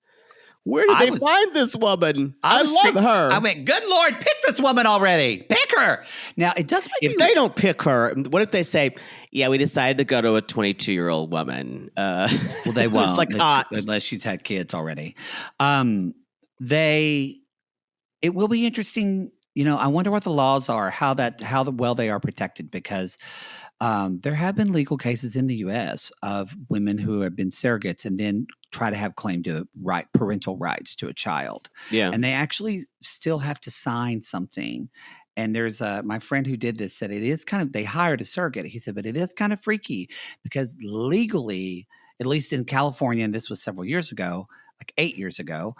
where did they find this woman? I love her. I went, good Lord, pick this woman already. Pick her. Now, it does make If they don't pick her, what if they say, yeah, we decided to go to a 22-year-old woman? Well, they won't. It's like hot. Unless she's had kids already. It will be interesting. I wonder what the laws are, how well they are protected, because there have been legal cases in the U.S. of women who have been surrogates and then try to have claim to parental rights to a child. Yeah. And they actually still have to sign something. And there's my friend who did this said it is they hired a surrogate. He said, but it is kind of freaky because legally, at least in California, and this was several years ago, like 8 years ago,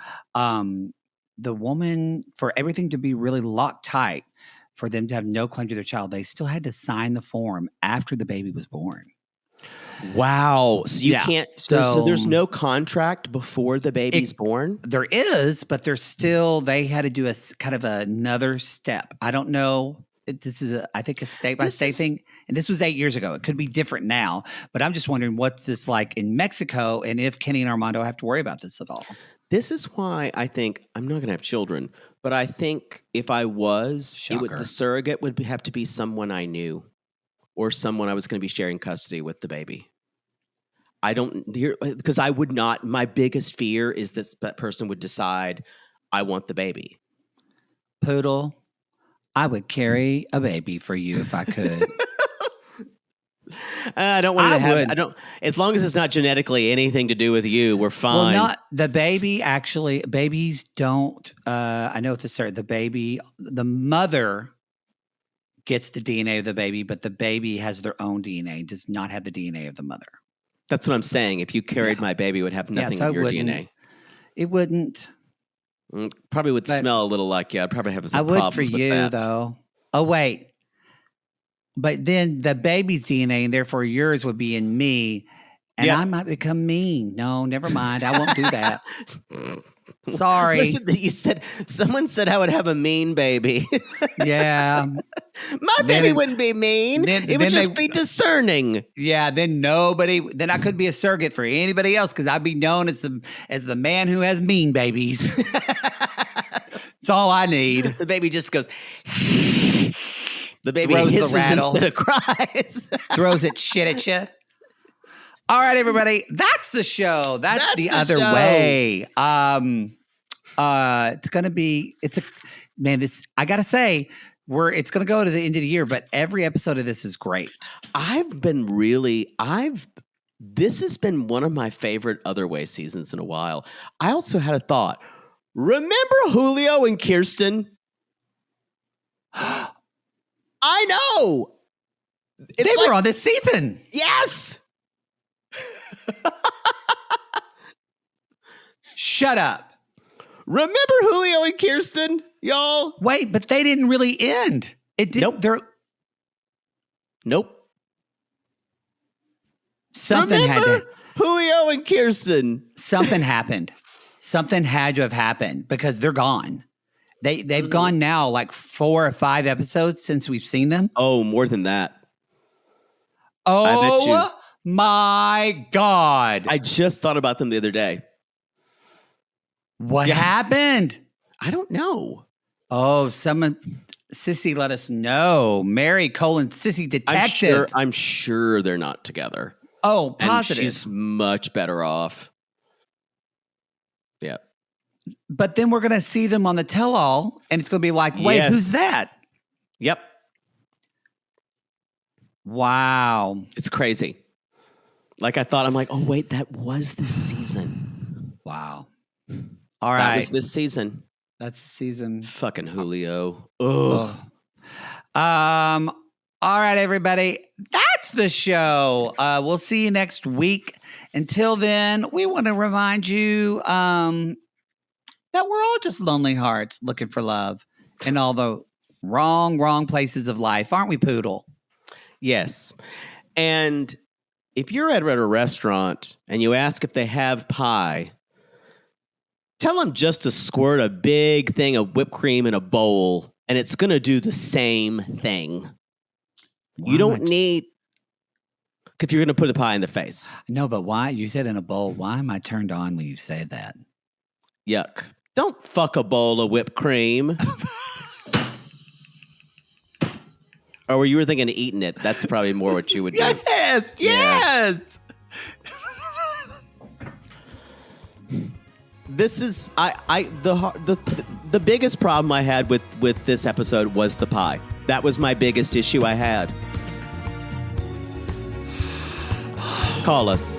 the woman, for everything to be really locked tight, for them to have no claim to their child, they still had to sign the form after the baby was born. Wow. So you can't, so there's So- no contract before the baby's born? There is, but there's still, they had to do kind of another step. I don't know. This is, I think, a state by state thing. And this was 8 years ago. It could be different now, but I'm just wondering what's this like in Mexico and if Kenny and Armando have to worry about this at all. This is why I think I'm not going to have children, but I think if I was, Shocker. the surrogate would have to be someone I knew or someone I was going to be sharing custody with the baby. I don't, because I would not, my biggest fear is that person would decide, I want the baby. Poodle, I would carry a baby for you if I could. I don't want to have, would. I don't, as long as it's not genetically anything to do with you, we're fine. Well, not the baby. Actually, babies don't. I know it's the mother gets the DNA of the baby, but the baby has their own DNA. Does not have the DNA of the mother. That's what I'm saying. If you carried my baby, it would have nothing so of it your wouldn't. DNA. It wouldn't. Probably would But- smell a little like you. I'd probably have some I would problems for with you that. though. Oh wait, but then the baby's DNA and therefore yours would be in me, and Yep. I might become mean. No, never mind. I won't do that. Sorry. Listen, someone said I would have a mean baby. Yeah. My Then baby it- wouldn't be mean. then- It would then just they- be discerning. Yeah, then I couldn't be a surrogate for anybody else because I'd be known as the man who has mean babies. That's all I need. The baby just goes. The baby Throws the hisses rattle. instead of cries. Throws it shit at you. All right, everybody. That's the show. That's the other show. way. It's gonna be. I gotta say, it's gonna go to the end of the year, but every episode of this is great. This has been one of my favorite Other Way seasons in a while. I also had a thought. Remember Julio and Kirsten? I know. It's They like- were on this season. Yes. Shut up. Remember Julio and Kirsten, y'all? Wait, but they didn't really end. It didn't. Nope. They're Nope. something had Remember to. Julio and Kirsten. Something happened. Something had to have happened because they're gone. They've gone now like 4 or 5 episodes since we've seen them. Oh, more than that. Oh my God. I just thought about them the other day. What Yeah. happened? I don't know. Oh, Sissy let us know. Mary Sissy detective. I'm sure they're not together. Oh, And positive. she's much better off. Yeah. But then we're going to see them on the tell-all, and it's going to be like, wait, Yes. who's that? Yep. Wow. It's crazy. Like I thought, I'm like, oh wait, that was this season. Wow. All That right. was this season. That's the season. Fucking Julio. Ugh. All right, everybody. That's the show. We'll see you next week. Until then, we want to remind you that we're all just lonely hearts looking for love in all the wrong places of life, aren't we, Poodle? Yes. And if you're at a restaurant and you ask if they have pie, tell them just to squirt a big thing of whipped cream in a bowl, and it's going to do the same thing. Why You don't am I- need, if you're going to put a pie in the face. No, but why? You said in a bowl. Why am I turned on when you say that? Yuck. Don't fuck a bowl of whipped cream. Or were you thinking of eating it? That's probably more what you would do. Yes, yes. This is the biggest problem I had with this episode was the pie. That was my biggest issue I had. Call us.